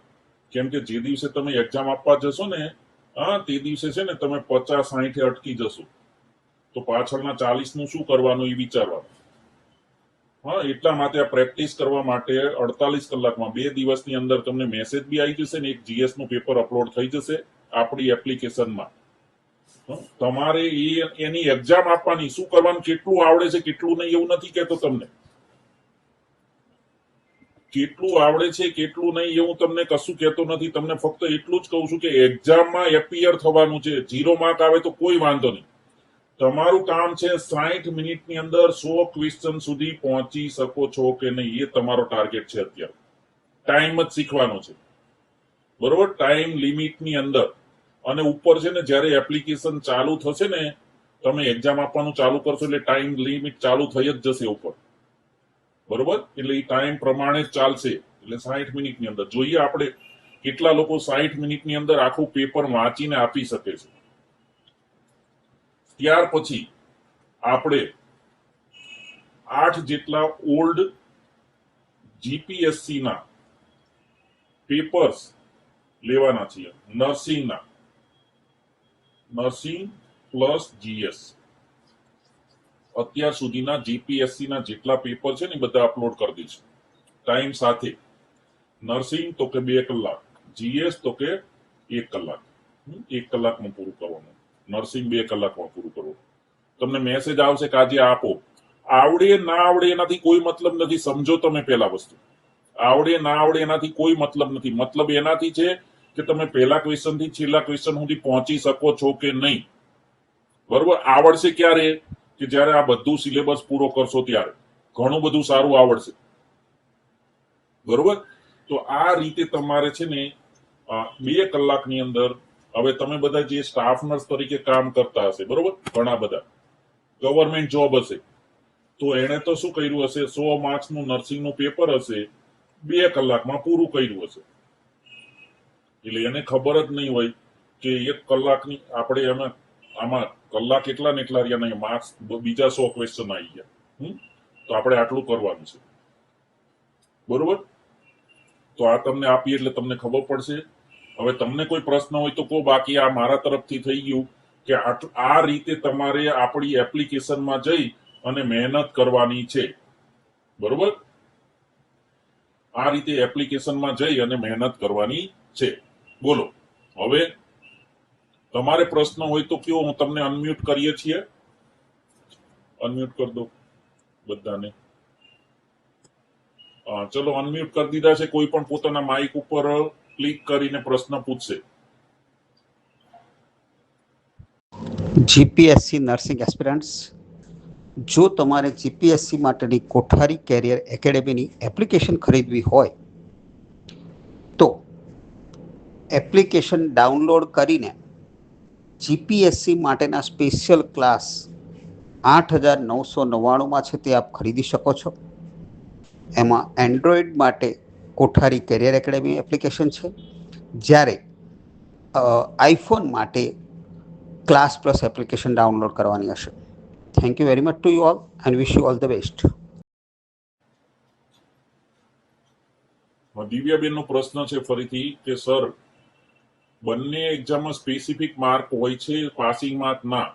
કેમ કે જે દિવસે તમે એક્ઝામ આપવા જશો ને, હા, તે દિવસે છે ને તમે 50-60 અટકી જશો, તો પાછળના 40 નું શું કરવાનું એ વિચારવાનું. હા, એટલા માટે આ પ્રેક્ટિસ કરવા માટે 48 કલાકમાં 2 દિવસની અંદર તમને મેસેજ બી આવી જશે ને એક જીએસ નું પેપર અપલોડ થઈ જશે આપણી એપ્લિકેશનમાં. તમારે એની એક્ઝામ આપવાની, શું કરવાનું, કેટલું આવડે છે કેટલું નહીં એવું નથી કહેતો તમને. કેટલું આવડે છે કેટલું નહીં એવું તમને કશું કહેતો નથી. તમને ફક્ત એટલું જ કહું છું કે એક્ઝામમાં એપિયર થવાનું છે. 0 માર્ક આવે તો કોઈ વાંધો નહીં. તમારું કામ છે 60 મિનિટની અંદર 100 ક્વેશ્ચન સુધી પહોંચી શકો છો કે નહીં, એ તમારો ટાર્ગેટ છે અત્યારે. ટાઈમ જ શીખવાનો છે, બરોબર, ટાઈમ લિમિટની અંદર. અને ઉપર છે ને જ્યારે એપ્લિકેશન ચાલુ થશે ને, તમે એક્ઝામ આપવાનું ચાલુ કરશો એટલે ટાઈમ લિમિટ ચાલુ થઈ જ જશે ઉપર, બરોબર. એટલે એ ટાઈમ પ્રમાણે જ ચાલશે. એટલે 60 મિનિટની અંદર જોઈએ આપણે કેટલા લોકો 60 મિનિટની અંદર આખું પેપર વાંચીને આપી શકે છે. ત્યાર પછી આપણે 8 જેટલા ઓલ્ડ જીપીએસસી ના પેપર્સ લેવાના છીએ. નર્સિંગ પ્લસ જીએસ અત્યાર સુધીના જીપીએસસી ના જેટલા પેપર છે ને એ બધા અપલોડ કરી દઈશું ટાઈમ સાથે. નર્સિંગ તો કે 2 કલાક, જીએસ તો કે 1 કલાક. 1 કલાકમાં પૂરું કરવાનું. નર્સિંગ 2 કલાકમાં પૂરું કરવાનું. તમને મેસેજ આવશે કે આજે આપો. આવડે ના આવડે એનાથી કોઈ મતલબ નથી. સમજો તમે પહેલા વસ્તુ, આવડે ના આવડે એનાથી કોઈ મતલબ નથી. મતલબ એનાથી છે કે તમે પહેલા ક્વેશ્ચન થી છેલ્લા ક્વેશ્ચન સુધી પહોંચી શકો છો કે નહીં. બરોબર. આવડશે ક્યારે? કે જ્યારે આ બધું સિલેબસ પૂરો કરશો ત્યારે ઘણું બધું સારું આવડશે. બરોબર. તો આ રીતે તમારે છે ને 2 કલાકની અંદર, હવે તમે બધા જે સ્ટાફ નર્સ તરીકે કામ કરતા હશે, બરોબર, ઘણા બધા ગવર્મેન્ટ જોબ હશે, તો એને તો શું કર્યું હશે, 100 માર્ક્સનું નર્સિંગનું પેપર હશે, 2 કલાકમાં પૂરું કર્યું હશે. એટલે એને ખબર જ નહીં હોય કે 1 કલાકની આપણે આમાં કલાક એટલા ને એટલા રહ્યા નહીં, માર્ક્સ બીજા 100 ક્વેશ્ચન આવી ગયા. તો આપણે આટલું કરવાનું છે. બરોબર. તો આ તમને આપીએ એટલે તમને ખબર પડશે. હવે તમને કોઈ પ્રશ્ન હોય તો કહો, બાકી આ મારા તરફથી થઈ ગયું કે આ રીતે તમારે આપણી એપ્લિકેશનમાં જઈ અને મહેનત કરવાની છે. બરોબર. આ રીતે એપ્લિકેશનમાં જઈ અને મહેનત કરવાની છે. બોલો. હવે તમારે પ્રશ્ન હોય તો કયો, હું તમને અનમ્યુટ કરીએ છીએ. અનમ્યુટ કરી દો બધાને. ચલો, અનમ્યુટ કરી દીધા છે. કોઈ પણ પોતાના માઇક ઉપર ક્લિક કરીને પ્રશ્ન પૂછશે. જીપીએસસી નર્સિંગ એસ્પિરન્ટ્સ, જો તમારે જીપીએસસી માટેની કોઠારી કેરિયર એકેડેમીની એપ્લિકેશન ખરીદવી હોય તો એપ્લિકેશન ડાઉનલોડ કરીને જીપીએસસી માટેના સ્પેશિયલ ક્લાસ 8,999માં છે તે આપ ખરીદી શકો છો. એમાં એન્ડ્રોઈડ માટે કોઠારી કેરિયર એકેડેમી એપ્લિકેશન છે, જ્યારે આઈફોન માટે ક્લાસ પ્લસ એપ્લિકેશન ડાઉનલોડ કરવાની હશે. Thank you very much to you all and wish you all the best. દિવ્યાબેનનો પ્રશ્ન છે ફરીથી કે સર, બંને એક્ઝામમાં સ્પેસિફિક માર્ક હોય છે, પાસિંગ માર્ક ના?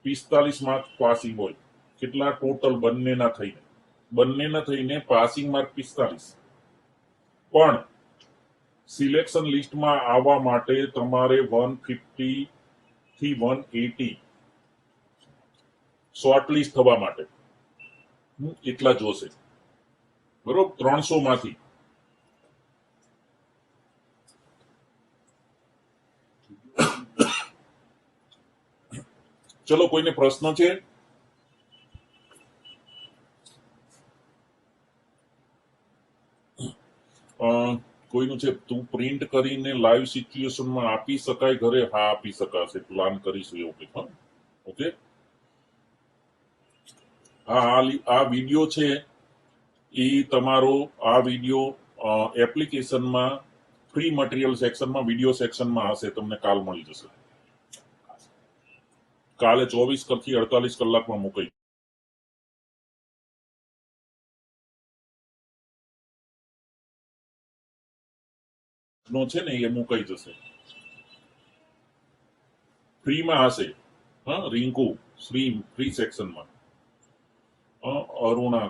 45 માર્ક પાસિંગ હોય. કેટલા ટોટલ બંનેના થઈને પાસિંગ માર્ક 45. પણ સિલેક્શન લિસ્ટમાં આવવા માટે તમારે 150 થી 180 શોર્ટલિસ્ટ થવા માટે એટલા જોશે. બરોબર. 300 માંથી. ચલો, કોઈને પ્રશ્ન છે? કોઈનું છે? તું પ્રિન્ટ કરીને લાઈવ સિચ્યુએશનમાં આપી શકાય ઘરે? હા, આપી શકાશે. પ્લાન કરીશું એવું કંઈક. ઓકે. આ વિડીયો છે એ તમારો, આ વિડીયો એપ્લિકેશનમાં ફ્રી મટીરિયલ સેક્શનમાં, વિડીયો સેક્શનમાં હશે. તમને કાલ મળી જશે. કાલે 24 થી 48 કલાકમાં મોકલી નો છે ને એ મુકાઈ જશે. ફ્રીમાં હશે. રિંકુ ફ્રી સેક્શનમાં. Aruna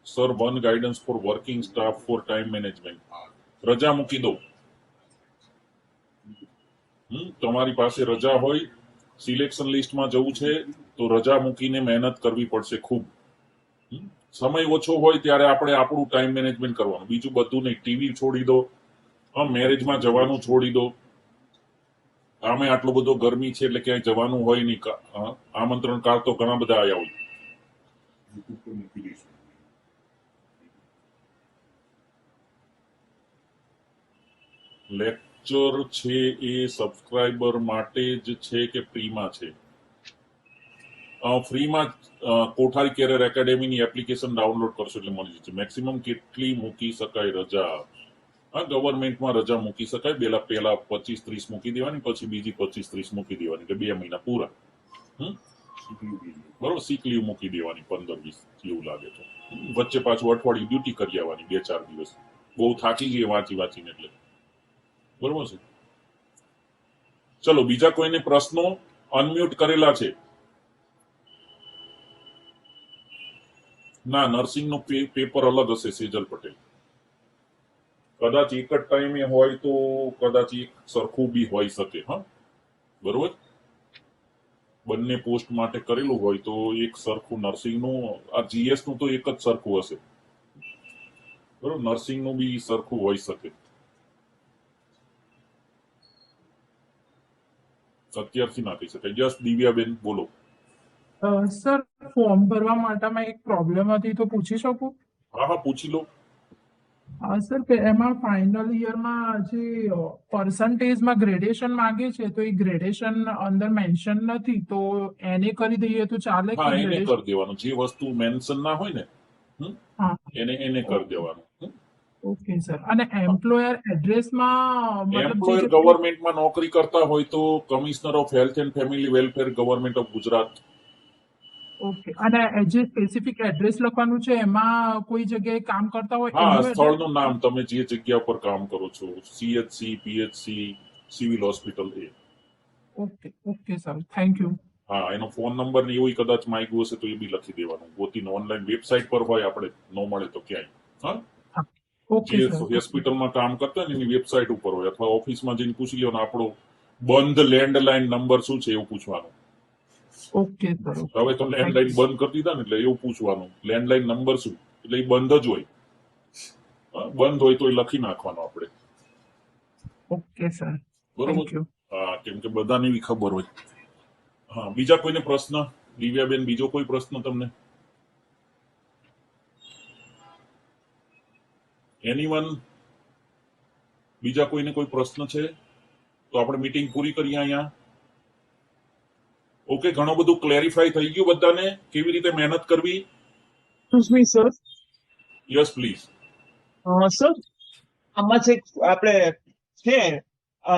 sir, 1 guidance for working staff four time management. રજા મૂકી દો. તમારી પાસે રજા હોય, સિલેક્શન લિસ્ટમાં જવું છે તો રજા મૂકીને મહેનત કરવી પડશે ખૂબ. સમય ઓછો હોય ત્યારે આપણે આપણું ટાઈમ મેનેજમેન્ટ કરવાનું, બીજું બધું નહીં. ટીવી છોડી દો, મેરેજમાં જવાનું છોડી દો. આમે આટલો બધો ગરમી છે એટલે ક્યાંય જવાનું હોય નહીં. આમંત્રણ કાર્ડ તો ઘણા બધા આવ્યા હોય. લેક્ચર છે એ સબસ્ક્રાઇબર માટે જ છે કે ફ્રીમાં છે? ફ્રીમાં કોઠારી કેરિયર એકેડેમીની એપ્લિકેશન ડાઉનલોડ કરશો એટલે મળી જશે. મેક્સિમમ કેટલી મૂકી શકાય રજા? હા, ગવર્મેન્ટમાં રજા મૂકી શકાય. પહેલા 25-30 મૂકી દેવાની, પછી બીજી 25-30 મૂકી દેવાની, એટલે 2 મહિના પૂરા. બરોબર. સિક લીવ મૂકી દેવાની, 15-20 જેવું લાગે તો. વચ્ચે પાછું અઠવાડિયું ડ્યુટી કરી આવવાની, 2-4 દિવસ. બહુ થાકી ગઈ વાંચીને એટલે. બરોબર છે. ચલો, બીજા કોઈને પ્રશ્નો? અનમ્યુટ કરેલા છે. ના, નર્સિંગનું પેપર અલગ હશે, સેજલ પટેલ. કદાચ એક જ ટાઈમે હોય તો કદાચ એક સરખું બી હોઈ શકે. હા, બરોબર. બંને પોસ્ટ માટે કરેલું હોય તો એક સરખું નર્સિંગનું, આ જીએસ નું તો એક જ સરખું હશે. બરોબર. નર્સિંગનું બી સરખું હોઈ શકે. અત્યારથી ના કહી શકાય. જસ્ટ દિવ્યાબેન બોલો. સર, ફોર્મ ભરવા માટેમાં એક પ્રોબ્લેમ હતી, તો પૂછી શકું? હા, પૂછી લો. સર, એમાં ફાઇનલ યરમાં જે પર્સન્ટેજમાં ગ્રેડેશન માંગે છે, તો એ ગ્રેડેશન અંદર મેન્શન નથી, તો એને કરી દઈએ તો ચાલે? હા, કે એને કરી દેવાનું. જે વસ્તુ મેન્શન ના હોય ને, હા, એને કરી દેવાનું. Okay sir. અને એમ્પ્લોયર એડ્રેસમાં મતલબ એમ્પ્લોયર ગવર્મેન્ટમાં નોકરી કરતા હોય તો commissioner of health and family welfare, government of Gujarat. Okay. અને જે સ્પેસિફિક એડ્રેસ લખવાનું છે, એમાં કોઈ જગ્યાએ કામ કરતા હોય હા, એનું સ્થળનું નામ, તમે જે જગ્યા પર કામ કરો છો, CHC, PHC, civil hospital. Okay. Okay sir, thank you. હા, એનો ફોન નંબર ને એવું કદાચ માંગ્યું હશે તો એ બી લખી દેવાનું. ગોતીને ઓનલાઈન વેબસાઇટ પર હોય, આપણે ન મળે તો ક્યાંય. હા, ઓકે જે સર. હોસ્પિટલમાં કામ કરતા હોય ને એની વેબસાઇટ ઉપર હોય, અથવા ઓફિસમાં જઈને પૂછી લેવાનું આપણો બંધ લેન્ડલાઇન નંબર શું છે એવું પૂછવાનું. Okay sir. હવે તો લેન્ડલાઇન બંધ કરી દીધા ને, એટલે એવું પૂછવાનું લેન્ડલાઇન નંબર શું, એટલે એ બંધ જ હોય. બંધ હોય તો એ લખી નાખવાનું આપણે. ઓકે સર, બરોબર. Thank you. હા, કેમ કે બધાને એવી ખબર હોય. હા, બીજા કોઈને પ્રશ્ન? દિવ્યાબેન, બીજો કોઈ પ્રશ્ન તમને? એનીવન? બીજા કોઈને કોઈ પ્રશ્ન છે તો આપણે મીટિંગ પૂરી કરીએ અહીંયા. ઓકે, ઘણું બધું ક્લેરિફાઈ થઈ ગયું બધાને, કેવી રીતે મહેનત કરવી? Sir, yes please. સર, આમાં જે આપણે છે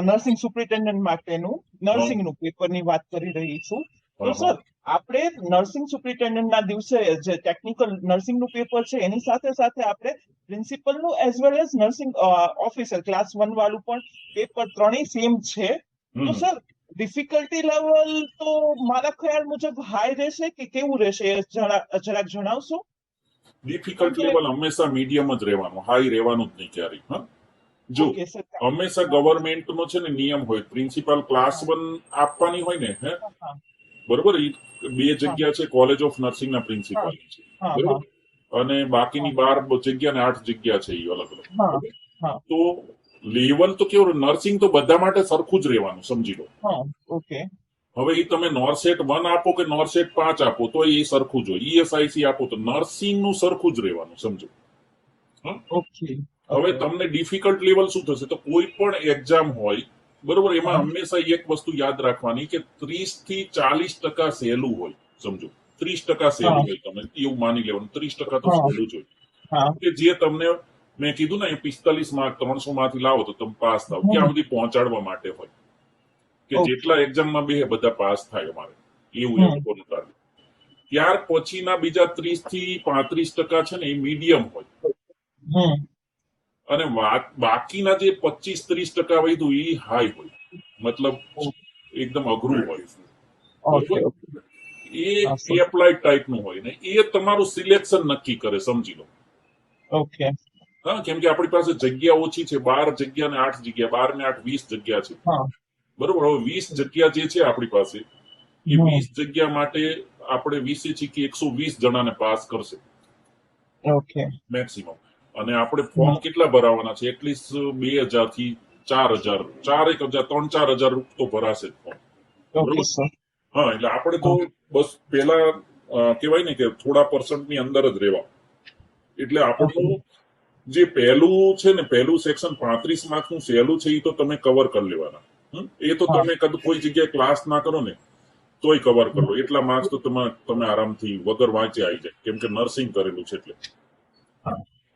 નર્સિંગ સુપ્રિન્ટેન્ડન્ટ માટેનું નર્સિંગનું પેપરની વાત કરી રહી છું. તો સર, આપણે નર્સિંગ સુપ્રિન્ટેન્ડન્ટના દિવસે જે ટેકનિકલ નર્સિંગનું પેપર છે એની સાથે સાથે આપણે પ્રિન્સિપલનું as well as nursing officer class 1 વાળું પણ પેપર ત્રણેય સેમ છે. તો સર, ડિફિકલ્ટી લેવલ તો મારા ખ્યાલ મુજબ હાઈ રહેશે કે કેવું રહેશે, એ જરાક જણાવશો? ડિફિકલ્ટ લેવલ હંમેશા મીડિયમ જ રહેવાનું, હાઈ રહેવાનું જ નહીં ક્યારેય. હા, જો ઓકે સર. હંમેશા ગવર્મેન્ટ નો છે ને નિયમ હોય, પ્રિન્સિપાલ ક્લાસ 1 આપવાની હોય ને, બરોબર. એ 2 જગ્યા છે કોલેજ ઓફ નર્સિંગ ના પ્રિન્સિપાલ છે, બરોબર. અને બાકીની 12 જગ્યા ને 8 જગ્યા છે, એ અલગ અલગ. તો લેવલ તો કેવું, નર્સિંગ તો બધા માટે સરખું જ રહેવાનું, સમજી લો. ઓકે. હવે એ તમે નોરસેટ 1 આપો કે નોરસેટ 5 આપો તો એ સરખું જ હોય. ESIC આપો તો નર્સિંગ નું સરખું જ રહેવાનું, સમજો. ઓકે. હવે તમને ડિફિકલ્ટ લેવલ શું થશે, તો કોઈ પણ એક્ઝામ હોય, બરોબર, એમાં હંમેશા એક વસ્તુ યાદ રાખવાની કે 30 થી 40% સહેલું હોય, સમજો. 30% સહેલું હોય, તમે એવું માની લેવાનું, 30% તો સહેલું જ હોય. કે જે તમને મેં કીધું ને 45 માર્ક 300 માંથી લાવો તો તમે પાસ થાવ, ત્યાં સુધી પહોંચાડવા માટે હોય કે જેટલા એક્ઝામમાં બે બધા પાસ થાય અમારે, એવું એ લોકોનું ટાર્ગેટ. ત્યાર પછીના બીજા 30 થી 35% છે ને એ મીડિયમ હોય, અને બાકીના જે 25-30% વધ્યું એ હાઈ હોય, મતલબ એકદમ અઘરું હોય. એ એપ્લાઇડ ટાઈપનું હોય ને, એ તમારું સિલેક્શન નક્કી કરે, સમજી લો. ઓકે. હા, કેમ કે આપણી પાસે જગ્યા ઓછી છે, 12 જગ્યા ને 8 જગ્યા, 12 ને 8 20 જગ્યા છે, બરોબર. હવે 20 જગ્યા જે છે આપણી પાસે, એ 20 જગ્યા માટે આપણે 20 છીએ કે 120 જણાને પાસ કરશે, ઓકે, મેક્સિમમ. અને આપણે ફોર્મ કેટલા ભરાવાના છે, એટલીસ્ટ 2000 થી 4000, 4000, 3-4000 તો ભરાશે જ ફોર્મ, બરોબર. હા, એટલે આપણે તો બસ પેલા કહેવાય ને કે થોડા પર્સન્ટની અંદર જ રહેવા. એટલે આપણું જે પહેલું છે ને, પહેલું સેક્શન 35 માર્ક્સનું સહેલું છે, એ તો તમે કવર કરી લેવાના. એ તો તમે કોઈ જગ્યાએ ક્લાસ ના કરો ને તોય કવર કરો, એટલા માર્ક્સ તો તમે આરામથી વગર વાંચે આવી જાય, કેમ કે નર્સિંગ કરેલું છે એટલે.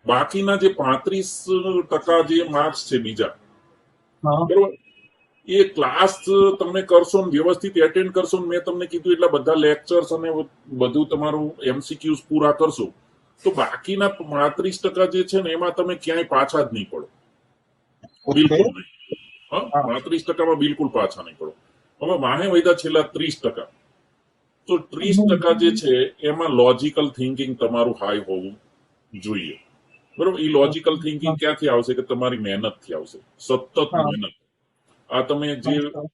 બાકીના જે 35% જે માર્ક્સ છે બીજા, હા બરોબર, એ ક્લાસ તમે કરશો ને વ્યવસ્થિત એટેન્ડ કરશો ને મેં તમને કીધું એટલા બધા લેક્ચર્સ અને બધું તમારું MCQs પૂરા કરશો તો બાકીના 35% જે છે ને એમાં તમે ક્યાંય પાછા જ નહીં પડો, ઓકે બિલકુલ નહીં. હા, હા 35%માં બિલકુલ પાછા નહીં પડો. હવે માને વૈદા છેલ્લા 30%, તો 30% જે છે એમાં લોજિકલ થિંકિંગ તમારું હાઈ હોવું જોઈએ, બરોબર. એ લોજિકલ થિંકિંગ ક્યાંથી આવશે કે તમારી મહેનતથી આવશે, સતત હા મહેનત. આ તમે જે હા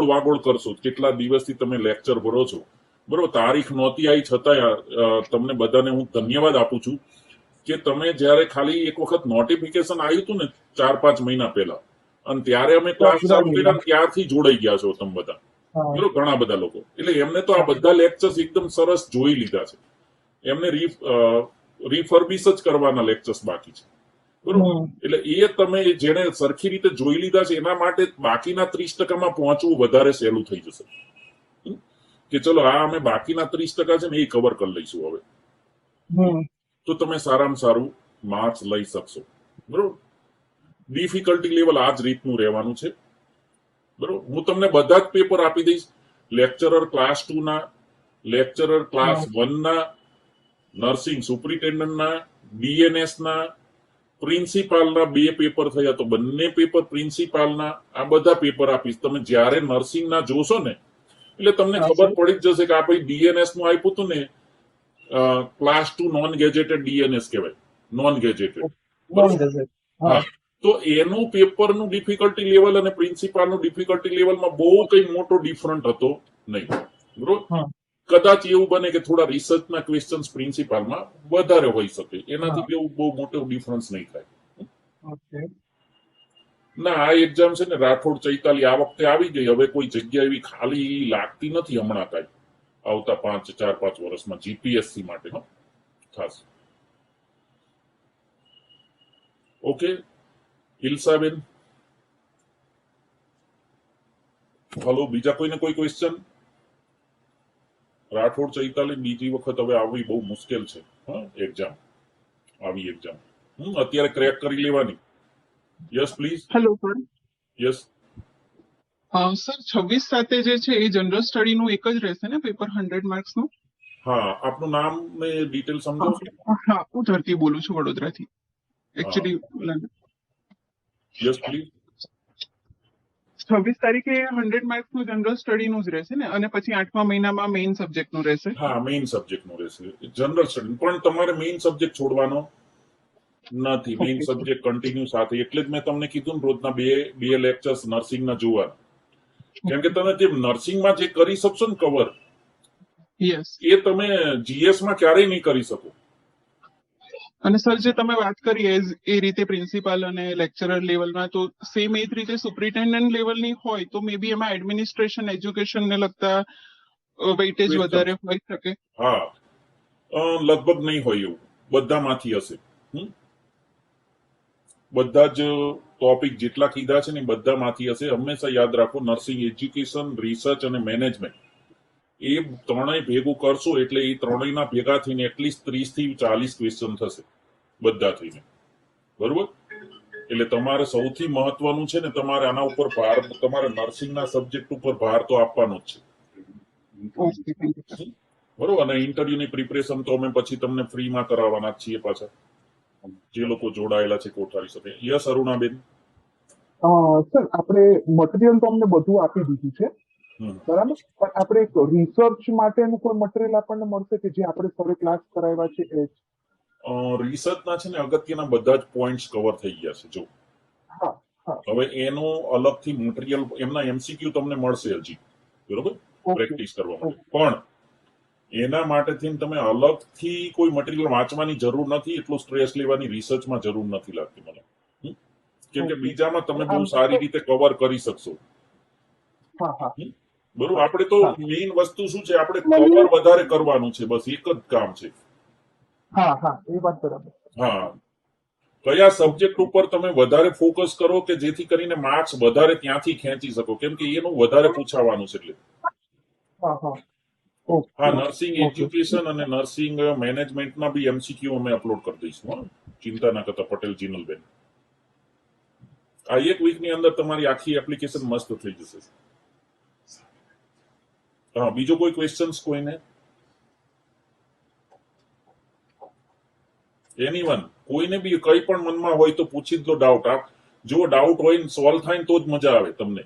વાગોળ કરશો, કેટલા દિવસથી તમે લેક્ચર ભરો છો, બરોબર, તારીખ નહોતી આવી છતાંય તમને બધાને હું ધન્યવાદ આપું છું કે તમે જ્યારે ખાલી એક વખત નોટિફિકેશન આવ્યું હતું ને 4-5 મહિના પહેલા, અને ત્યારે અમે ક્લાસ ચાલુ કર્યા ને ત્યારથી જોડાઈ ગયા છો તમે બધા, હા બરોબર, ઘણા બધા લોકો. એટલે એમને તો આ બધા લેક્ચર્સ એકદમ સરસ જોઈ લીધા છે, એમને રિફર્બિશ જ કરવાના લેક્ચર્સ બાકી છે, બરોબર. હમ એટલે એ તમે જેને સરખી રીતે જોઈ લીધા છે એના માટે બાકીના 30%માં પહોંચવું વધારે સહેલું થઈ જશે. કે ચલો આ અમે બાકીના 30% છે ને એ કવર કરી લઈશું હવે, હમ તો તમે સારામાં સારું માર્ક્સ લઈ શકશો, બરોબર. ડિફિકલ્ટી લેવલ આ જ રીતનું રહેવાનું છે, બરોબર. હું તમને બધા જ પેપર આપી દઈશ, લેક્ચરર ક્લાસ 2 ના, લેક્ચરર ક્લાસ 1 ના, નર્સિંગ સુપરિન્ટેન્ડન્ટના, BNS ના, પ્રિન્સિપાલના 2 પેપર થયા તો બંને પેપર પ્રિન્સિપાલના, આ બધા પેપર આપીશ. તમે જ્યારે નર્સિંગના જોશો ને એટલે તમને ખબર પડી જ જશે કે આ ભાઈ DNS નું આપ્યું હતું ને, ક્લાસ 2 નોન ગેજેટેડ DNS કહેવાય, નોન ગેજેટેડ, બરોબર. હા, તો એનું પેપરનું ડિફિકલ્ટી લેવલ અને પ્રિન્સિપાલનું ડિફિકલ્ટી લેવલમાં બહુ કઈ મોટો ડિફરન્ટ હતો નહીં, બરોબર. કદાચ એવું બને કે થોડા રિસર્ચના ક્વેશ્ચન્સ પ્રિન્સિપાલમાં વધારે હોઈ શકે, એનાથી એવું બહુ મોટો ડિફરન્સ નહીં થાય. ના, આ એક્ઝામ છે ને રાઠોડ ચૈતાલી આ વખતે આવી ગઈ, હવે કોઈ જગ્યા એવી ખાલી લાગતી નથી હમણાં કાંઈ આવતા 4-5 વર્ષમાં GPSC માટે, ખાસ. ઓકે ઇલ્સાબેન, હલો, બીજા કોઈને કોઈ ક્વેશ્ચન? રાઠોડ ચૈતાલી બીજી વખત હવે આવવી બહુ મુશ્કેલ છે, એક્ઝામ, આવી એક્ઝામ અત્યારે ક્રેક કરી લેવાની. Yes please. Hello sir. Yes sir 26/7 જે છે એ જનરલ સ્ટડીનું એક જ રહેશે ને પેપર 100 માર્ક્સનું? હા, આપનું નામ ને ડિટેલ સમજાવશો? હા, હું ધરતી બોલું છું વડોદરાથી એકચ્યુઅલી. Yes please. 26 તારીખે 100 માર્ક્સનું જનરલ સ્ટડીનું જ રહેશે ને, અને પછી 8મા મહિનામાં મેઇન સબ્જેક્ટનું રહેશે? હા, મેઇન સબ્જેક્ટનું રહેશે જનરલ સ્ટડી, પણ તમારે મેઇન સબ્જેક્ટ છોડવાનો નથી, મેઇન સબ્જેક્ટ કન્ટિન્યુ સાથે. એટલે જ મેં તમને કીધું ને રોજના બે લેક્ચર્સ નર્સિંગના જોવાના, કેમ કે તમે જે નર્સિંગમાં જે કરી શકશો ને કવર, યસ. એ તમે GS માં ક્યારેય નહીં કરી શકો. અને સર જે તમે વાત કરી એ રીતે પ્રિન્સિપાલ અને લેક્ચરર લેવલમાં, તો સેમ એ જ રીતે સુપરિન્ટેન્ડન્ટ લેવલની હોય તો મે બી એમાં એડમિનિસ્ટ્રેશન એજ્યુકેશનને લગતા વેઇટેજ વધારે હોઈ શકે? હા, લગભગ નહીં હોય એવું, બધામાંથી હશે. બધા જ ટોપિક જેટલા કીધા છે ને બધામાંથી હશે. હંમેશા યાદ રાખો, નર્સિંગ એજ્યુકેશન, રિસર્ચ અને મેનેજમેન્ટ એ ત્રણેય ભેગું કરશો એટલે એ ત્રણેયના ભેગા થઈને એટલીસ્ટ 30 થી 40 ક્વેશ્ચન થશે બધા થઈને, બરોબર. એટલે તમારે સૌથી મહત્વનું છે ને, તમારે આના ઉપર ભાર, તમારે નર્સિંગના સબ્જેક્ટ ઉપર ભાર તો આપવાનો જ છે, બરોબર. અને ઇન્ટરવ્યુની પ્રિપરેશન તો અમે પછી તમને ફ્રીમાં કરાવવાના જ છીએ પાછા, જે લોકો જોડાયેલા છે કોઠારી સાથે. યસ અરુણાબેન. સર, આપણે મટીરિયલ તો અમને બધું આપી દીધું છે, બરાબર, પણ આપણે રિસર્ચ માટેનું કોઈ મટીરિયલ આપણને મળશે કે જે આપણે સરે ક્લાસ કરાવ્યા છે એ? રિસર્ચના છે ને અગત્યના બધા જ પોઈન્ટ્સ કવર થઈ ગયા છે. જો હવે એનું અલગથી મટીરિયલ, એમના MCQ તમને મળશે હજી, બરોબર, પ્રેક્ટિસ કરવા માટે. પણ એના માટેથી તમે અલગથી કોઈ મટીરિયલ વાંચવાની જરૂર નથી, એટલો સ્ટ્રેસ લેવાની રિસર્ચમાં જરૂર નથી લાગતી મને, કેમ કે બીજામાં તમે બહુ સારી રીતે કવર કરી શકશો, બરોબર. આપણે તો મેઇન વસ્તુ શું છે, આપણે કવર વધારે કરવાનું છે, બસ એક જ કામ છે. એ વાત બરાબર. હા, કયા સબ્જેક્ટ ઉપર તમે વધારે ફોકસ કરો કે જેથી કરીને માર્ક્સ વધારે ત્યાંથી ખેંચી શકો, કેમ કે એનું વધારે પૂછાવાનું છે. એટલે હા, નર્સિંગ એજ્યુકેશન અને નર્સિંગ મેનેજમેન્ટના બી MCQ અમે અપલોડ કરી દઈશું. ચિંતા ના કરતા પટેલ જીનલબેન. આ એક વીકની અંદર તમારી આખી એપ્લિકેશન મસ્ત થઈ જશે. હા, બીજો કોઈ ક્વેશ્ચન્સ કોઈને? એનીવન, કોઈને બી કઈ પણ મનમાં હોય તો પૂછી જ લો ડાઉટ. જો ડાઉટ હોય ને સોલ્વ થાય ને તો જ મજા આવે તમને.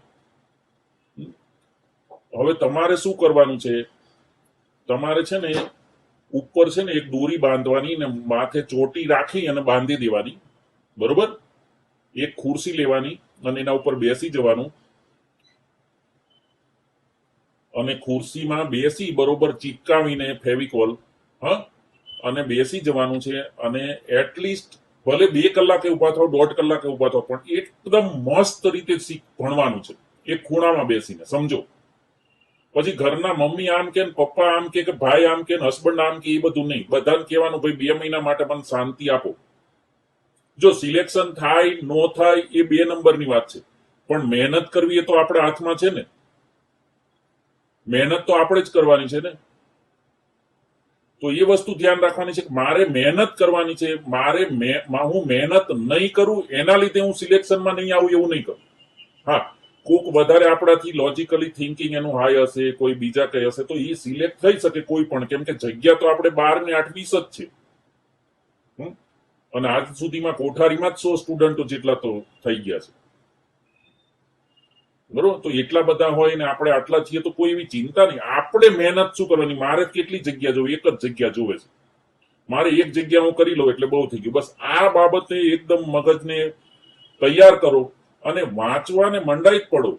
હવે તમારે શું કરવાનું છે? તમારે છે ને ઉપર છે ને એક દોરી બાંધવાની ને માથે ચોટી રાખી અને બાંધી દેવાની, બરોબર? એક ખુરશી લેવાની અને એના ઉપર બેસી જવાનું અને ખુરશીમાં બેસી બરોબર ચીપકાવીને ફેવિકોલ, હા, અને બેસી જવાનું છે. અને એટલીસ્ટ ભલે 2 કલાકે ઉભા થાવ, 1.5 કલાકે ઉભા થાવ, પણ એકદમ મસ્ત રીતે ભણવાનું છે એક ખૂણામાં બેસીને, સમજો? પછી ઘરના મમ્મી આમ કે પપ્પા આમ કે ભાઈ આમ કે હસબન્ડ આમ કે એ બધું નહીં. બધાને કહેવાનું ભાઈ 2 મહિના માટે પણ શાંતિ આપો. જો સિલેક્શન થાય નો થાય એ 2 નંબરની વાત છે, પણ મહેનત કરવી એ તો આપણા હાથમાં છે ને. મહેનત તો આપણે જ કરવાની છે ને. તો એ વસ્તુ ધ્યાન રાખવાની છે કે મારે મહેનત કરવાની છે. હું મહેનત નહીં કરું એના લીધે હું સિલેક્શનમાં નહીં આવું એવું નહીં કરું. હા, કોક વધારે આપણાથી લોજિકલી થિંકિંગ એનું હાઈ હશે, કોઈ બીજા કઈ હશે, તો એ સિલેક્ટ થઈ શકે કોઈ પણ, કેમ કે જગ્યા તો આપણે 12 ને 8 20 જ છે. અને આજ સુધીમાં કોઠારીમાં જ 100 સ્ટુડન્ટો જેટલા તો થઈ ગયા છે, બરોબર? તો એટલા બધા હોય ને આપણે આટલા છીએ તો કોઈ એવી ચિંતા નહીં. આપણે મહેનત શું કરવાની? મારે કેટલી જગ્યા જોવે? એક જ જગ્યા જોવે છે મારે. એક જગ્યા હું કરી લઉં એટલે બહુ થઈ ગયું. બસ આ બાબતે એકદમ મગજને તૈયાર કરો અને વાંચવાને મંડાઈ જ પડો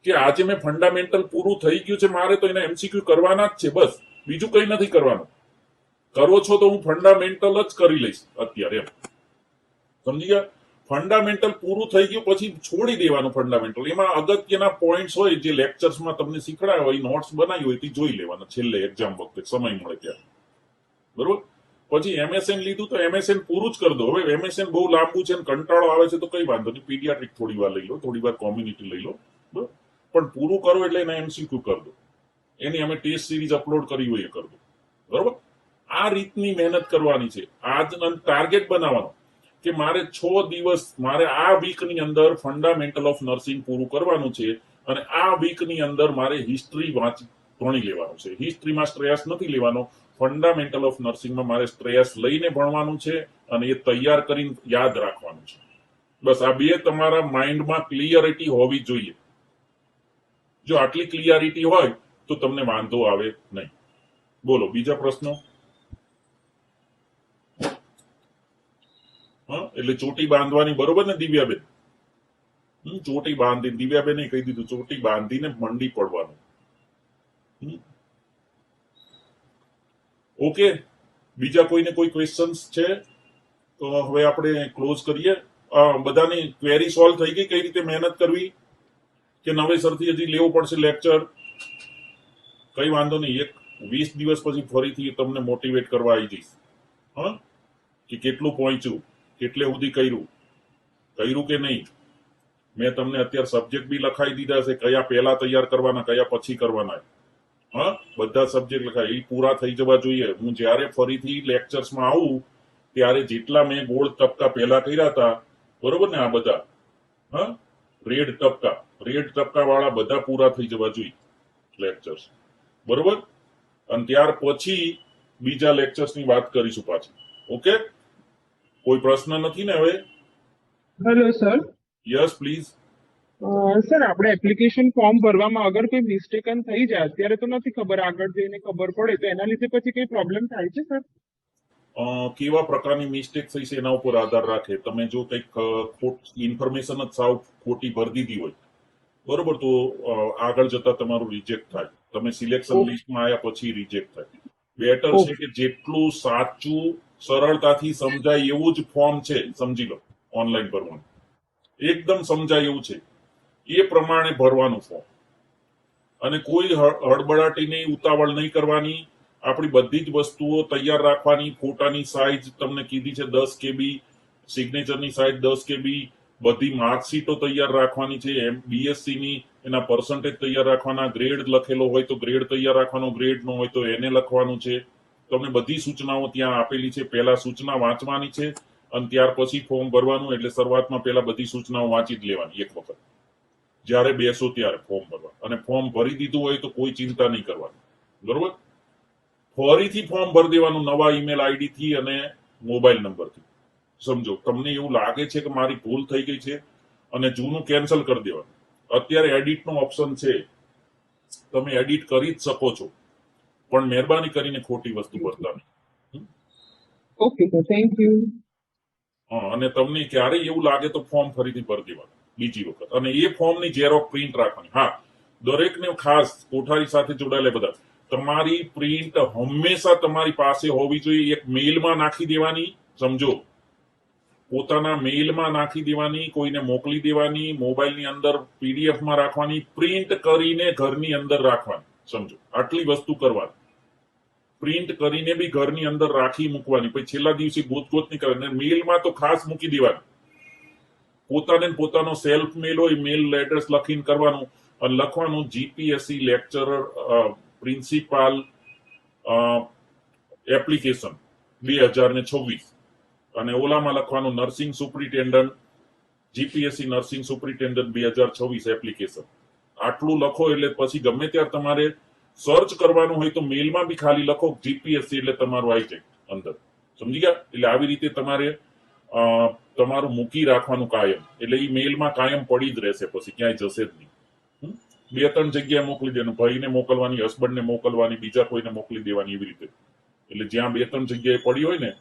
કે આજે મેં ફંડામેન્ટલ પૂરું થઈ ગયું છે, મારે તો એના MCQ કરવાના જ છે. બસ બીજું કંઈ નથી કરવાનું. કરો છો તો હું ફંડામેન્ટલ જ કરી લઈશ અત્યારે, એમ સમજી ગયા? ફંડામેન્ટલ પૂરું થઈ ગયું પછી છોડી દેવાનું ફંડામેન્ટલ. એમાં અગત્યના પોઈન્ટ્સ હોય જે લેક્ચર્સમાં તમને શીખડાય હોય, નોટ્સ બનાવી હોય તે જોઈ લેવાના છેલ્લે એક્ઝામ વખતે સમય મળે ત્યારે, બરોબર? પછી MSN લીધું તો MSN પૂરું જ કરી દો. હવે MSN બહુ લાંબુ છે ને કંટાળો આવે છે તો કઈ વાંધો નહીં, પીડિયાટ્રિક થોડી વાર લઈ લો, થોડી વાર કોમ્યુનિટી લઈ લો, બરોબર? પણ પૂરું કરો એટલે એના MCQ કરી દો. એની અમે ટેસ્ટ સિરીઝ અપલોડ કરી હોય એ કરી દો, બરોબર? આ રીતની મહેનત કરવાની છે. આજનો ટાર્ગેટ બનાવવાનો કે મારે 6 દિવસ, મારે આ વીકની અંદર ફંડામેન્ટલ ઓફ નર્સિંગ પૂરું કરવાનું છે અને આ વીકની અંદર મારે હિસ્ટ્રી ભણી લેવાનું છે. હિસ્ટ્રીમાં સ્ટ્રેસ નથી લેવાનો, ફંડામેન્ટલ ઓફ નર્સિંગમાં મારે સ્ટ્રેસ લઈને ભણવાનું છે અને એ તૈયાર કરીને યાદ રાખવાનું છે. બસ આ 2 તમારા માઇન્ડમાં ક્લિયરિટી હોવી જોઈએ. જો આટલી ક્લિયરિટી હોય તો તમને વાંધો આવે નહીં. બોલો બીજા પ્રશ્નો? હા, એટલે ચોટી બાંધવાની, બરોબર ને દિવ્યાબેન? ચોટી બાંધી, દિવ્યાબેને કહી દીધું ચોટી બાંધીને મંડી પડવાનું. ઓકે, બીજા કોઈને કોઈ ક્વેશ્ચન્સ છે તો હવે આપણે ક્લોઝ કરીએ. બધાની ક્વેરી સોલ્વ થઈ ગઈ કઈ રીતે મહેનત કરવી, કે નવેસરથી હજી લેવું પડશે લેક્ચર? કઈ વાંધો નહીં, એક 20 દિવસ પછી ફરીથી તમને મોટિવેટ કરવા આવી જઈશ. હા, કે કેટલું પહોંચ્યું, કેટલે સુધી કર્યું કે નહીં. મેં તમને અત્યારે સબ્જેક્ટ બી લખાઈ દીધા છે, કયા પહેલા તૈયાર કરવાના, કયા પછી કરવાના. હા, બધા સબ્જેક્ટ લખાય, એ પૂરા થઈ જવા જોઈએ. હું જ્યારે ફરીથી લેક્ચર્સમાં આવું ત્યારે જેટલા મેં ગોળ ટપકા પહેલા કર્યા હતા, બરોબર ને, આ બધા હા રેડ ટપકા વાળા બધા પૂરા થઈ જવા જોઈએ લેક્ચર્સ, બરોબર? અને ત્યાર પછી બીજા લેક્ચર્સની વાત કરીશું પાછી. ઓકે, કોઈ પ્રશ્ન નથી ને હવે? Hello sir. Yes please. Sir, આપણે એપ્લિકેશન ફોર્મ ભરવામાં અગર કોઈ મિસ્ટેકન થઈ જાય, અત્યારે તો નથી ખબર, આગળ જઈને ખબર પડે તો એના લીધે પછી કઈ પ્રોબ્લેમ થાય છે સર? કેવા પ્રકારની મિસ્ટેક થઈ છે એના ઉપર આધાર રાખે. તમે જો કંઈક ઇન્ફોર્મેશન જ સાવ ખોટી ભરી દીધી હોય, બરોબર, તો આગળ જતા તમારું રિજેક્ટ થાય. તમે સિલેક્શન લિસ્ટમાં આવ્યા પછી રિજેક્ટ થાય. બેટર છે કે જેટલું સાચું સરળતાથી સમજાય એવું જ ફોર્મ છે, સમજી લો, ઓનલાઈન ભરવાનું એકદમ સમજાય એવું છે એ પ્રમાણે ભરવાનું ફોર્મ. અને કોઈ હડબડાટી નહીં, ઉતાવળ નહીં કરવાની. આપણી બધી જ વસ્તુઓ તૈયાર રાખવાની. ફોટાની સાઇઝ તમને કીધી છે 10 KB, સિગ્નેચરની સાઇઝ 10 KB, બધી માર્કશીટો તૈયાર રાખવાની છે. BSc ની એના પર્સન્ટેજ તૈયાર રાખવાના. ગ્રેડ લખેલો હોય તો ગ્રેડ તૈયાર રાખવાનો, ગ્રેડ નો હોય તો એને લખવાનું છે. તમને બધી સૂચનાઓ ત્યાં આપેલી છે. પહેલા સૂચના વાંચવાની છે અને ત્યાર પછી ફોર્મ ભરવાનું. એટલે શરૂઆતમાં પહેલા બધી સૂચનાઓ વાંચી જ લેવાની એક વખત, જ્યારે બેસો ત્યારે ફોર્મ ભરવા. અને ફોર્મ ભરી દીધું હોય તો કોઈ ચિંતા નહીં કરવાની, બરોબર. ફરીથી ફોર્મ ભરી દેવાનું નવા ઈમેલ આઈડી થી અને મોબાઈલ નંબરથી. સમજો તમને એવું લાગે છે કે મારી ભૂલ થઈ ગઈ છે અને જૂનું કેન્સલ કરી દેવાનું. અત્યારે એડિટ નો ઓપ્શન છે, તમે એડિટ કરી જ શકો છો, પણ મહેરબાની કરીને ખોટી વસ્તુ ભરતા નહીં. Okay sir, thank you. અને તમને ક્યારેય એવું લાગે તો ફોર્મ ફરીથી ભરી દેવાનું બીજી વખત, અને એ ફોર્મની ઝેરોક્સ પ્રિન્ટ રાખવાની. હા, દરેકને ખાસ કોઠારી સાથે જોડાયેલા બધા, તમારી પ્રિન્ટ હંમેશા તમારી પાસે હોવી જોઈએ. એક મેઇલમાં નાખી દેવાની, સમજો, પોતાના મેઇલમાં નાખી દેવાની, કોઈને મોકલી દેવાની, મોબાઈલની અંદર પીડીએફમાં રાખવાની, પ્રિન્ટ કરીને ઘરની અંદર રાખવાની. સમજો, આટલી વસ્તુ કરવાની. પ્રિન્ટ કરીને બી ઘરની અંદર રાખી મૂકવાની. પછી છેલ્લા દિવસે ગોતગોત નહીં કરવાની. મેઇલમાં તો ખાસ મૂકી દેવાની. પોતાનો સેલ્ફ મેલ હોય, મેલ એડ્રેસ લખીને કરવાનું અને લખવાનું જીપીએસસી લેક્ચરર પ્રિન્સિપાલ એપ્લિકેશન 2026, અને ઓલામાં લખવાનું nursing superintendent GPSC nursing superintendent 2026 application. આટલું લખો એટલે પછી ગમે ત્યારે તમારે સર્ચ કરવાનું હોય તો મેલમાં બી ખાલી લખો જીપીએસસી એટલે તમારું આવી જાય અંદર. સમજી ગયા? એટલે આવી રીતે તમારે તમારું મૂકી રાખવાનું કાયમ. એટલે એ મેલમાં કાયમ પડી જ રહેશે, પછી ક્યાંય જશે જ નહીં. 2-3 જગ્યાએ મોકલી દેવાનું. ભાઈને મોકલવાની, હસબન્ડને મોકલવાની, બીજા કોઈને મોકલી દેવાની, એવી રીતે. એટલે જ્યાં 2-3 જગ્યાએ પડી હોય ને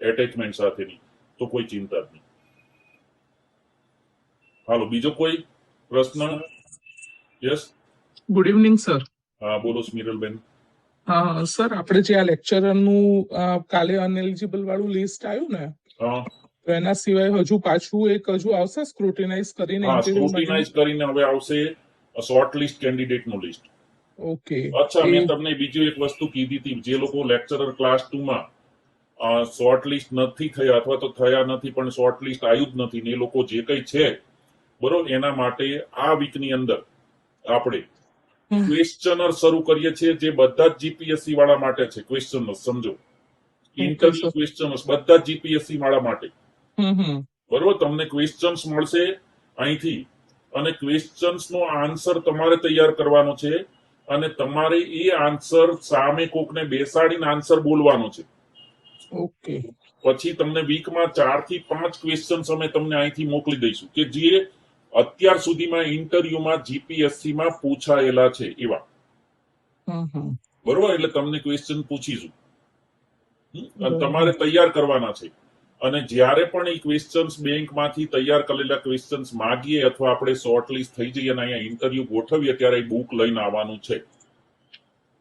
એટેચમેન્ટ સાથેની, તો કોઈ ચિંતા જ નહીં. હાલો, બીજો કોઈ પ્રશ્ન? Yes, good evening sir. હા બોલો સ્મિરલબેન. સર, આપણે જે આ લેક્ચરરનું કાલે અનએલિજિબલ વાળું લિસ્ટ આવ્યું ને, હા, તો એના સિવાય હજુ પાછું એક આવશે સ્ક્રુટિનાઇઝ કરીને હા, interview માટે? સ્ક્રુટિનાઇઝ કરીને હવે આવશે શોર્ટ લિસ્ટ કેન્ડિડેટ નું લિસ્ટ. ઓકે. અચ્છા, મેં તમને બીજી એક વસ્તુ કીધી હતી. જે લોકો લેક્ચરર ક્લાસ 2 માં શોર્ટ લિસ્ટ નથી થયા અથવા તો થયા નથી પણ શોર્ટ લિસ્ટ આવ્યું જ નથી, ને એ લોકો જે કઈ છે, બરોબર, એના માટે આ વીકની અંદર આપણે ક્વેશ્ચનર શરૂ કરીએ છીએ, જે બધા જ જીપીએસસી વાળા માટે છે. ક્વેશ્ચનર, સમજો, ઇન્ટરવ્યુ ક્વેશ્ચનર્સ બધા જ જીપીએસસી વાળા માટે. બરોબર, તમને ક્વેશ્ચન્સ મળશે અહીંથી, અને ક્વેશ્ચન્સ નો આન્સર તમારે તૈયાર કરવાનો છે, અને તમારે એ આન્સર સામે કોકને બેસાડીને આન્સર બોલવાનો છે. ઓકે. પછી તમને વીકમાં 4 થી 5 ક્વેશ્ચન્સ અમે તમને અહીંથી મોકલી દઈશું, કે જે અત્યાર સુધીમાં ઇન્ટરવ્યુમાં જીપીએસસી માં પૂછાયેલા છે એવા. બરોબર, એટલે તમને ક્વેશ્ચન પૂછીશું અને તમારે તૈયાર કરવાના છે. અને જ્યારે પણ એ ક્વેશ્ચન્સ બેંકમાંથી તૈયાર કરેલા ક્વેશ્ચન્સ માગીએ અથવા આપણે શોર્ટ લિસ્ટ થઈ જઈએ અને અહીંયા ઇન્ટરવ્યુ ગોઠવીએ, ત્યારે એ બુક લઈને આવવાનું છે.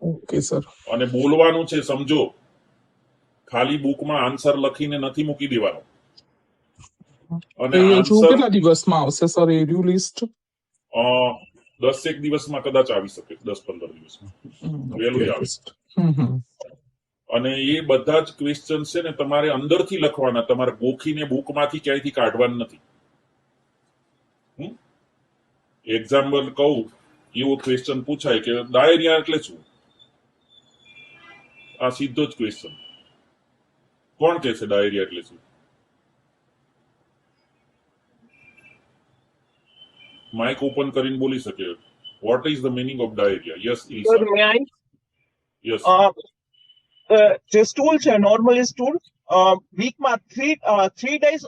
Okay sir. અને બોલવાનું છે, સમજો, ખાલી બુકમાં આન્સર લખીને નથી મૂકી દેવાનો. અને આન્સર કેટલા દિવસમાં આવશે સર એ લિસ્ટ? 10-1 દિવસમાં કદાચ આવી શકે, 10-15 દિવસમાં વહેલું આવે. અને એ બધા જ ક્વેશ્ચન છે ને તમારે અંદરથી લખવાના, તમારે ગોખીને બુકમાંથી ક્યાંયથી કાઢવાનું નથી. એક્ઝામ્પલ કહું, એવો ક્વેશ્ચન પૂછાય કે ડાયરિયા એટલે શું, આ સીધો જ ક્વેશ્ચન. કોણ કહે છે ડાયરિયા એટલે શું? માઇક ઓપન કરીને બોલી શકે. What is the meaning of diarrhoea? Yes ઇલ્સા. યસ. જે સ્ટૂલ છે, નોર્મલી સ્ટૂલ વીકમાં 3 days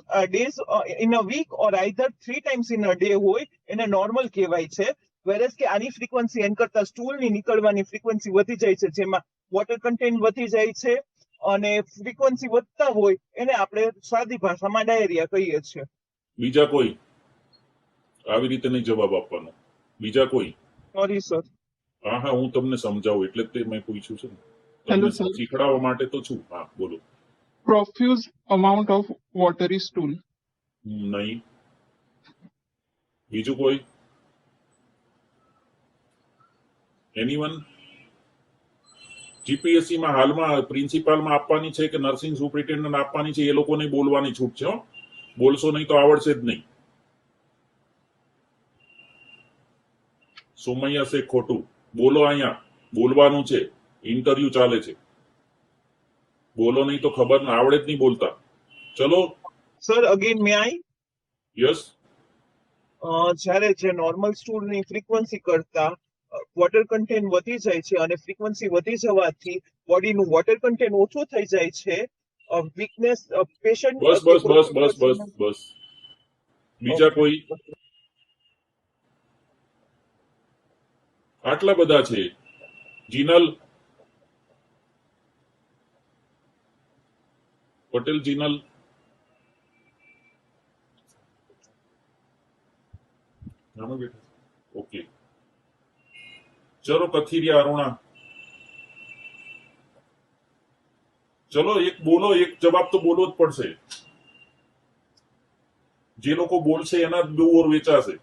in a week or either 3 times in a day હોય, એને નોર્મલ કહેવાય છે. વેરેસ કે આની ફ્રીક્વન્સી એન કરતા સ્ટૂલની નીકળવાની ફ્રીક્વન્સી વધી જાય છે, જેમાં વોટર કન્ટેન્ટ વધી જાય છે, અને ફ્રીક્વન્સી વધતા હોય એને આપણે સાદી ભાષામાં ડાયરિયા કહીએ છીએ. બીજા કોઈ આવી રીતે નહીં જવાબ આપવાનો? બીજા કોઈ? Sorry sir. હા, હું તમને સમજાવું એટલે જ તે મેં પૂછ્યું છે. હેલો તમને શીખડાવવા માટે તો છું. હા બોલો. પ્રોફ્યુઝ અમાઉન્ટ ઓફ વોટરી સ્ટૂલ. નહીં. બીજું કોઈ? એનીવન? જીપીએસસી માં હાલમાં પ્રિન્સિપાલમાં આપવાની છે કે નર્સિંગ સુપરિન્ટેન્ડન્ટ આપવાની છે, એ લોકોને બોલવાની છૂટ છે. બોલશો નહીં તો આવડશે જ નહીં. સોમૈયા છે ખોટું બોલો. અહીંયા બોલવાનું છે, ઇન્ટરવ્યુ ચાલે છે. બોલો નહીં તો ખબર ના આવડે જ નહીં બોલતા. ચલો સર અગેન મે આઈ યસ જ્યારે જે નોર્મલ સ્ટૂલની ફ્રીક્વન્સી કરતા વોટર કન્ટેન્ટ વધી જાય છે અને ફ્રીક્વન્સી વધી જવાથી બોડીનું વોટર કન્ટેન્ટ ઓછું થઈ જાય છે વીકનેસ પેશન્ટ બસ બસ બસ બસ બસ બસ બીજા કોઈ આટલા બધા છે જીનલ પટેલ જીનલ ઓકે ચલો કથિરિયા અરુણા ચલો એક બોલો એક જવાબ તો બોલવો જ પડશે જે લોકો બોલશે એના જ 2 ઓર વેચાશે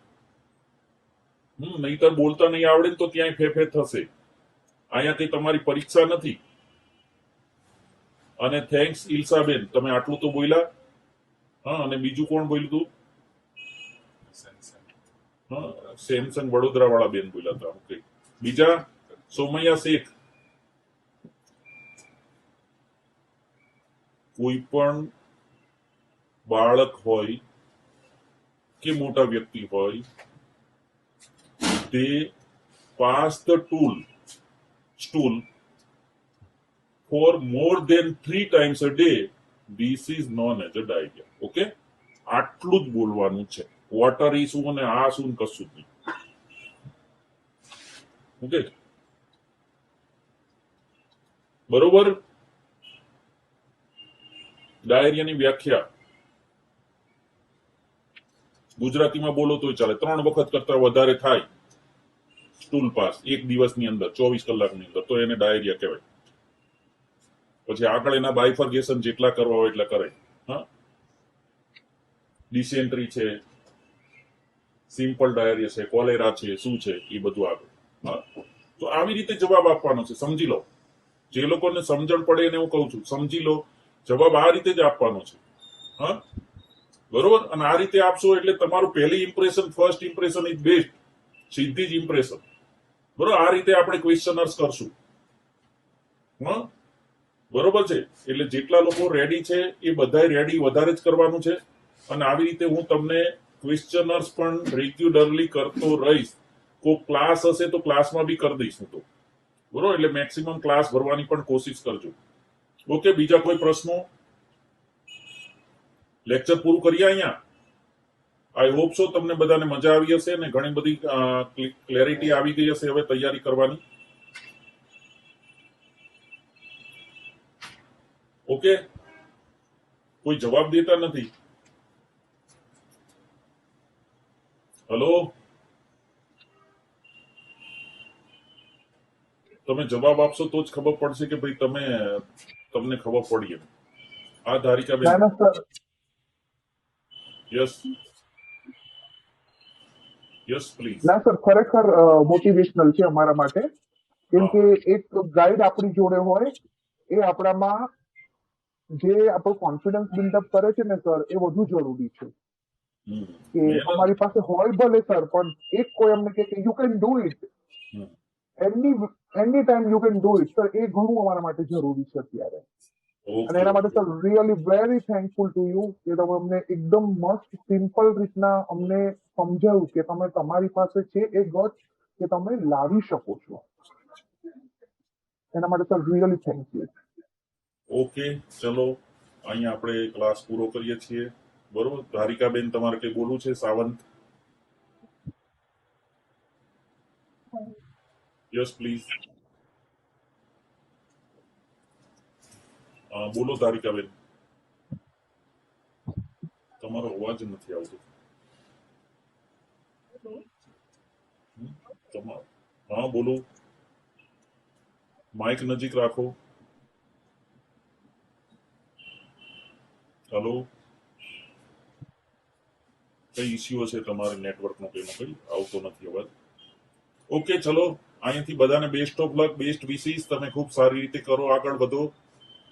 નહીતર બોલતા નહીં આવડે ને તો ત્યાંય ફેફે થશે અહીંયા કઈ તમારી પરીક્ષા નથી અને થેન્ક્સ ઇલ્સાબેન તમે આટલું તો બોલ્યા હા અને બીજું કોણ બોલ્યું તું હા સેમસંગ વડોદરા વાળા બેન બોલ્યા હતા ઓકે બીજા સોમૈયા શેખ કોઈ પણ બાળક હોય કે મોટા વ્યક્તિ હોય they pass the stool for more than 3 times a day. This is known as a diarrhea. Okay? આટલું જ બોલવાનું છે વોટર શું અને આ શું કશું જ નહીં ઓકે બરોબર ડાયરિયાની વ્યાખ્યા ગુજરાતીમાં બોલો તોય ચાલે 3 વખત કરતા વધારે થાય સ્ટૂલ પાસ એક દિવસની અંદર 24 કલાકની અંદર તો એને ડાયરિયા કહેવાય પછી આગળ એના બાયફર્ગેશન જેટલા કરવા હોય એટલા કરે હા ડિસેન્ટ્રી છે સિમ્પલ ડાયરિયા છે કોલેરા છે શું છે એ બધું આગળ હા તો આવી રીતે જવાબ આપવાનો છે સમજી લો જે લોકોને સમજણ પડે એને હું કહું છું સમજી લો જવાબ આ રીતે જ આપવાનો છે હા બરોબર અને આ રીતે આપશો એટલે તમારું પહેલી impression first impression is best સીધી જ ઇમ્પ્રેશન બરોબર આ રીતે આપણે ક્વેશ્ચનર્સ કરશું હા બરોબર છે એટલે જેટલા લોકો રેડી છે એ બધા રેડી વધારે જ કરવાનું છે અને આવી રીતે હું તમને ક્વેશ્ચનર્સ પણ રેગ્યુલરલી કરતો રહીશ કોઈ ક્લાસ હશે તો ક્લાસમાં બી કરી દઈશ હું તો બરોબર એટલે મેક્સિમમ ક્લાસ ભરવાની પણ કોશિશ કરજો ઓકે બીજા કોઈ પ્રશ્નો લેક્ચર પૂરું કરીએ અહીંયા આઈ હોપ સો તમને બધાને મજા આવી હશે ને ઘણી બધી ક્લેરિટી આવી ગઈ હશે હવે તૈયારી કરવાની ઓકે કોઈ જવાબ દેતા નથી હેલો તમે જવાબ આપશો તો જ ખબર પડશે કે ભાઈ તમને ખબર પડી એમ આ ધારિકાબેન યસ યસ પ્લીઝ ના સર ખરેખર મોટિવેશનલ છે અમારા માટે કેમ કે એક ગાઈડ આપણી જોડે હોય એ આપણામાં જે આપણો કોન્ફિડન્સ બિલ્ડઅપ કરે છે ને સર એ વધુ જરૂરી છે કે અમારી પાસે હોય ભલે સર પણ એક કોઈ અમને કે you can do it any time you can do it sir એ ઘણું અમારા માટે જરૂરી છે અત્યારે અને એના માટે sir really very thankful to you કે તમે અમને એકદમ મસ્ત સિમ્પલ રીતના અમને સમજાવ્યું કે તમે તમારી પાસે છે એ ગટ કે તમે લાવી શકો છો એના માટે sir really thank you okay ચલો અહીંયા આપણે ક્લાસ પૂરો કરીએ છીએ બરોબર ધારિકાબેન તમારે કઈ બોલવું છે સાવંત યસ પ્લીઝ બોલો ધારિકાબેન તમારો અવાજ નથી આવતો હા બોલો માઇક નજીક રાખો હેલો કઈ ઇસ્યુ હશે તમારે નેટવર્કનો કઈ આવતો નથી અવાજ ઓકે ચલો અહીંયાથી બધાને બેસ્ટ ઓફ લક બેસ્ટ વિશીસ તમે ખૂબ સારી રીતે કરો આગળ વધો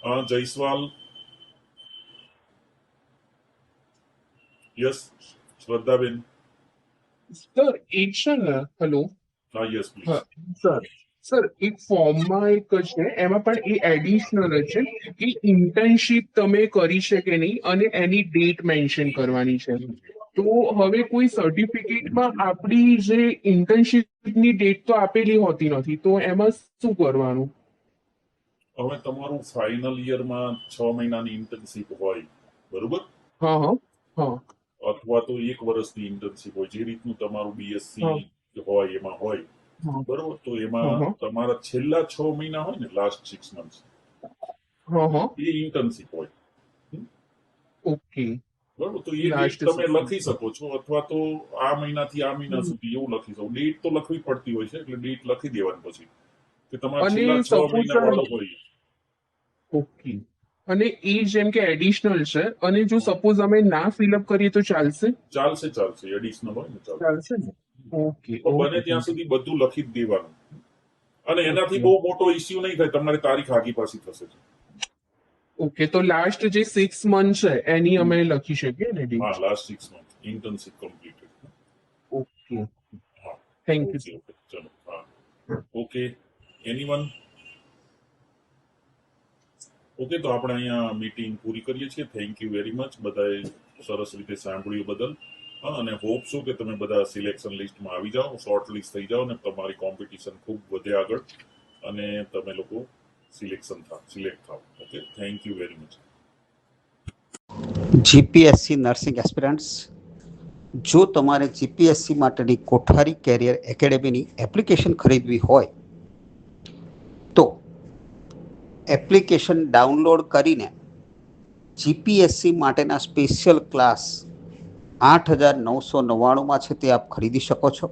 જયસ્વાલ યસ શ્રદ્ધાબેન સર એક છે ને હેલો હા યસ પ્લીઝ સર સર એક ફોર્મમાં એક છે, એમાં પણ એ એડિશનલ છે કે ઇન્ટર્નશીપ તમે કરી છે કે નહીં અને એની ડેટ મેન્શન કરવાની છે. તો હવે કોઈ સર્ટિફિકેટમાં આપણી જે ઇન્ટર્નશીપની ડેટ તો આપેલી હોતી નથી, તો એમાં શું કરવાનું? હવે તમારું ફાઇનલ યરમાં 6 મહિનાની ઇન્ટર્નશીપ હોય, બરોબર, હા હા હા અથવા તો 1 વર્ષની ઇન્ટર્નશીપ હોય, જે રીતનું તમારું બીએસસી હોય એમાં હોય, હા બરોબર. તો હા એમાં હા તમારા છેલ્લા 6 મહિના હોય ને, લાસ્ટ 6 મંથ્સ, હા હા એ ઇન્ટર્નશીપ હોય. ઓકે. બરોબર, તો એ ડેટ લાસ્ટ તમે લખી શકો છો, અથવા તો આ મહિનાથી આ મહિના સુધી એવું લખી શકો. ડેટ તો લખવી પડતી હોય છે, એટલે ડેટ લખી દેવાની પછી કે તમારા અને છેલ્લા 6 સપોઝ મહિના વાળું હોય. ઓકે. અને એ જેમ કે એડિશનલ છે, અને જો સપોઝ અમે ના ફિલઅપ કરીએ તો ચાલશે? ચાલશે, એડિશનલ હોય ને ચાલશે. ચાલશે ને? ઓકે તો બને ઓકે ત્યાં સુધી બધું લખી જ દેવાનું, અને એનાથી ઓકે બહુ મોટો ઇસ્યુ નહીં થાય. તમારી તારીખ આગી પાછી થશે. ઓકે. તો લાસ્ટ જે 6 મંથ છે એની અમે લખી શકીએ ને હા, date? Last 6 month internship completed. Okay. હા, થેન્ક ઓકે, યુ. ઓકે, ચલો. હા, ઓકે. એનીવન? ઓકે, તો આપણે અહીંયા મીટિંગ પૂરી કરીએ છીએ. થેન્ક યુ વેરી મચ બધાએ સરસ રીતે સાંભળ્યું બદલ. હા, અને હોપ છું કે તમે બધા સિલેક્શન લિસ્ટમાં આવી જાઓ, શોર્ટ લિસ્ટ થઈ જાઓ, અને તમારી કોમ્પિટિશન ખૂબ વધે આગળ, અને તમે લોકો સિલેક્ટ થાઓ. Okay, thank you very much. GPSC nursing aspirants, જો તમારે જીપીએસસી માટેની કોઠારી કેરિયર એકેડેમીની એપ્લિકેશન ખરીદવી હોય તો એપ્લિકેશન ડાઉનલોડ કરીને જીપીએસસી માટેના સ્પેશિયલ ક્લાસ 8,999માં છે તે આપ ખરીદી શકો છો.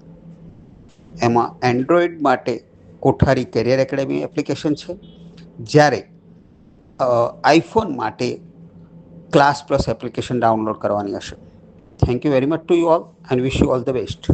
એમાં એન્ડ્રોઈડ માટે કોઠારી કેરિયર એકેડેમી એપ્લિકેશન છે, જ્યારે આઈફોન માટે ક્લાસ પ્લસ એપ્લિકેશન ડાઉનલોડ કરવાની હશે. Thank you very much to you all and wish you all the best.